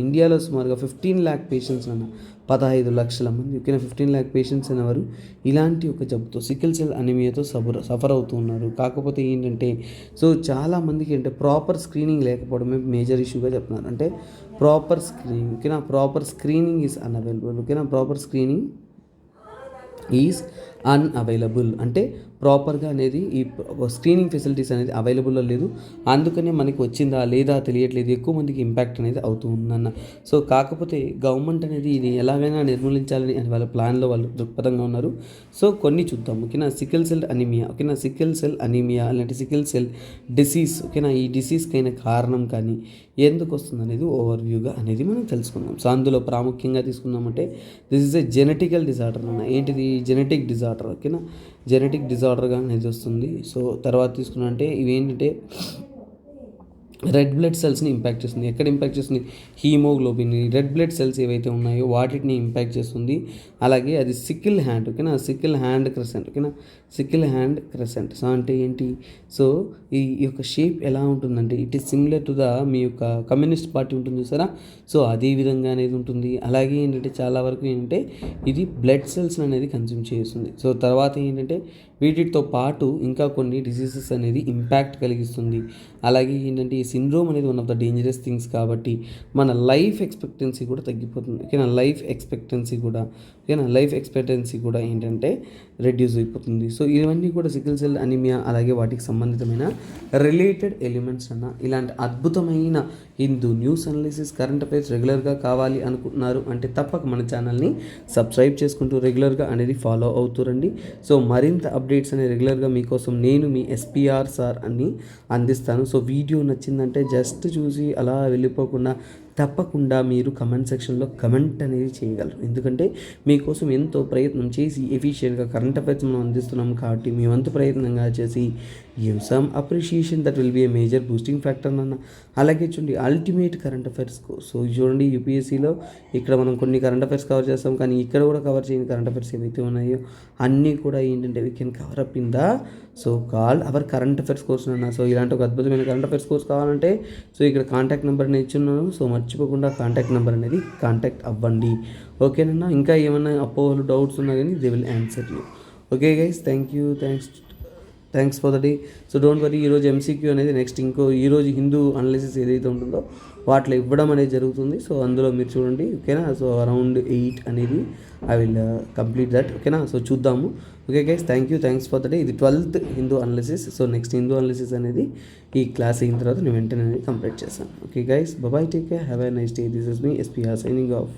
ఇండియాలో సుమారుగా 15 lakh పేషెంట్స్ అన్న, 15 లక్షల మంది, ఓకేనా, 15 lakh పేషెంట్స్ అనేవారు ఇలాంటి ఒక జబ్బుతో సికిల్ సెల్ అనీమియాతో సఫర్ అవుతూ ఉన్నారు. కాకపోతే ఏంటంటే సో చాలామందికి అంటే ప్రాపర్ స్క్రీనింగ్ లేకపోవడమే మేజర్ ఇష్యూగా చెప్తున్నారు. అంటే ప్రాపర్ స్క్రీనింగ్, ఓకేనా, ప్రాపర్ స్క్రీనింగ్ ఈజ్ అన్అవైలబుల్, ఓకేనా, ప్రాపర్ స్క్రీనింగ్ ఈజ్ అన్అవైలబుల్ అంటే ప్రాపర్గా అనేది ఈ స్క్రీనింగ్ ఫెసిలిటీస్ అనేది అవైలబుల్లో లేదు. అందుకనే మనకి వచ్చిందా లేదా తెలియట్లేదు, ఎక్కువ మందికి ఇంపాక్ట్ అనేది అవుతూ ఉందన్న. సో కాకపోతే గవర్నమెంట్ అనేది ఇది ఎలాగైనా నిర్మూలించాలని అని వాళ్ళ ప్లాన్లో వాళ్ళు దృక్పథంగా ఉన్నారు. సో కొన్ని చూద్దాం, ఓకేనా. సికిల్ సెల్ అనీమియా, ఓకేనా, సికిల్ సెల్ అనీమియా అలాంటి సికిల్ సెల్ డిసీజ్, ఓకేనా, ఈ డిసీజ్కి అయిన కారణం కానీ ఎందుకు వస్తుంది అనేది ఓవర్వ్యూగా అనేది మనం తెలుసుకుందాం. సో అందులో ప్రాముఖ్యంగా తీసుకుందామంటే this is a genetical disorder అన్న. ఏంటిది, జెనెటిక్ డిజార్డర్, ఓకేనా, జెనెటిక్ డిజార్డర్గా అనేది వస్తుంది. సో తర్వాత తీసుకున్నామంటే ఇవేంటంటే రెడ్ బ్లడ్ సెల్స్ని ఇంపాక్ట్ చేస్తుంది. ఎక్కడ ఇంపాక్ట్ చేస్తుంది, హీమోగ్లోబిన్, రెడ్ బ్లడ్ సెల్స్ ఏవైతే ఉన్నాయో వాటిని ఇంపాక్ట్ చేస్తుంది. అలాగే అది సికిల్ హ్యాండ్, ఓకేనా, సికిల్ హ్యాండ్ క్రెసెంట్, ఓకేనా, సికిల్ హ్యాండ్ క్రెసెంట్. సో అంటే ఏంటి, సో ఈ యొక్క షేప్ ఎలా ఉంటుందంటే it is similar to the మీ యొక్క కమ్యూనిస్ట్ పార్టీ ఉంటుంది చూసారా, సో అదే విధంగా అనేది ఉంటుంది. అలాగే ఏంటంటే చాలా వరకు ఏంటంటే ఇది బ్లడ్ సెల్స్ అనేది కన్జ్యూమ్ చేస్తుంది. సో తర్వాత ఏంటంటే వీటితో పాటు ఇంకా కొన్ని డిసీజెస్ అనేది ఇంపాక్ట్ కలిగిస్తుంది. అలాగే ఏంటంటే ఈ సిండ్రోమ్ అనేది one of the dangerous things కాబట్టి మన లైఫ్ ఎక్స్పెక్టెన్సీ కూడా తగ్గిపోతుంది, ఓకేనా, లైఫ్ ఎక్స్పెక్టెన్సీ కూడా ఏంటంటే రెడ్యూస్ అయిపోతుంది. సో ఇవన్నీ కూడా సికిల్ సెల్ అనీమియా అలాగే వాటికి సంబంధితమైన రిలేటెడ్ ఎలిమెంట్స్ అన్న. ఇలాంటి అద్భుతమైన Hindu news analysis, current affairs రెగ్యులర్గా కావాలి అనుకుంటున్నారు అంటే తప్పక మన ఛానల్ని సబ్స్క్రైబ్ చేసుకుంటూ రెగ్యులర్గా అనేది ఫాలో అవుతురండి. సో మరింత అప్డేట్స్ అనేది రెగ్యులర్గా మీకోసం నేను మీ ఎస్పీఆర్ సార్ అని అందిస్తాను. సో వీడియో నచ్చిందంటే జస్ట్ చూసి అలా వెళ్ళిపోకుండా తప్పకుండా మీరు కమెంట్ సెక్షన్లో కమెంట్ అనేది చేయగలరు. ఎందుకంటే మీకోసం ఎంతో ప్రయత్నం చేసి ఎఫిషియెంట్గా కరెంట్ అఫైర్స్ మనం అందిస్తున్నాం కాబట్టి మీ వంతు ప్రయత్నంగా చేసి give some appreciation that will be a major boosting factor అన్న. అలాగే చూడండి అల్టిమేట్ కరెంట్ అఫైర్స్. సో చూడండి యూపీఎస్సీలో ఇక్కడ మనం కొన్ని కరెంట్ అఫైర్స్ కవర్ చేస్తాం, కానీ ఇక్కడ కూడా కవర్ చేయని కరెంట్ అఫైర్స్ ఏవైతే ఉన్నాయో అన్నీ కూడా ఏంటంటే we can cover up in the so call our current affairs course అన్న. సో ఇలాంటి ఒక అద్భుతమైన కరెంట్ అఫైర్స్ కోర్స్ కావాలంటే సో ఇక్కడ కాంటాక్ట్ నెంబర్ నేను ఇచ్చున్నాను. సో మర్చిపోకుండా కాంటాక్ట్ నెంబర్ అనేది కాంటాక్ట్ అవ్వండి. ఓకేనన్నా. ఇంకా ఏమన్నా అపోహలు డౌట్స్ ఉన్నా కానీ they will answer you. Okay guys, thanks for the day. So don't worry, ఈరోజు ఎంసీక్యూ అనేది నెక్స్ట్ ఈరోజు హిందూ అనాలిసిస్ ఏదైతే ఉంటుందో వాటిలో ఇవ్వడం అనేది జరుగుతుంది. సో అందులో మీరు చూడండి. ఓకేనా. సో అరౌండ్ 8 అనేది ఐ విల్ కంప్లీట్ దట్. ఓకేనా. సో చూద్దాము. Okay guys, thanks for the day. ఇది 12th Hindu analysis. So next Hindu analysis అనేది ఈ క్లాస్ అయిన తర్వాత నేను వెంటనే కంప్లీట్ చేస్తాను. Okay guys, bye, take care, have a nice day. This is me SPR signing of.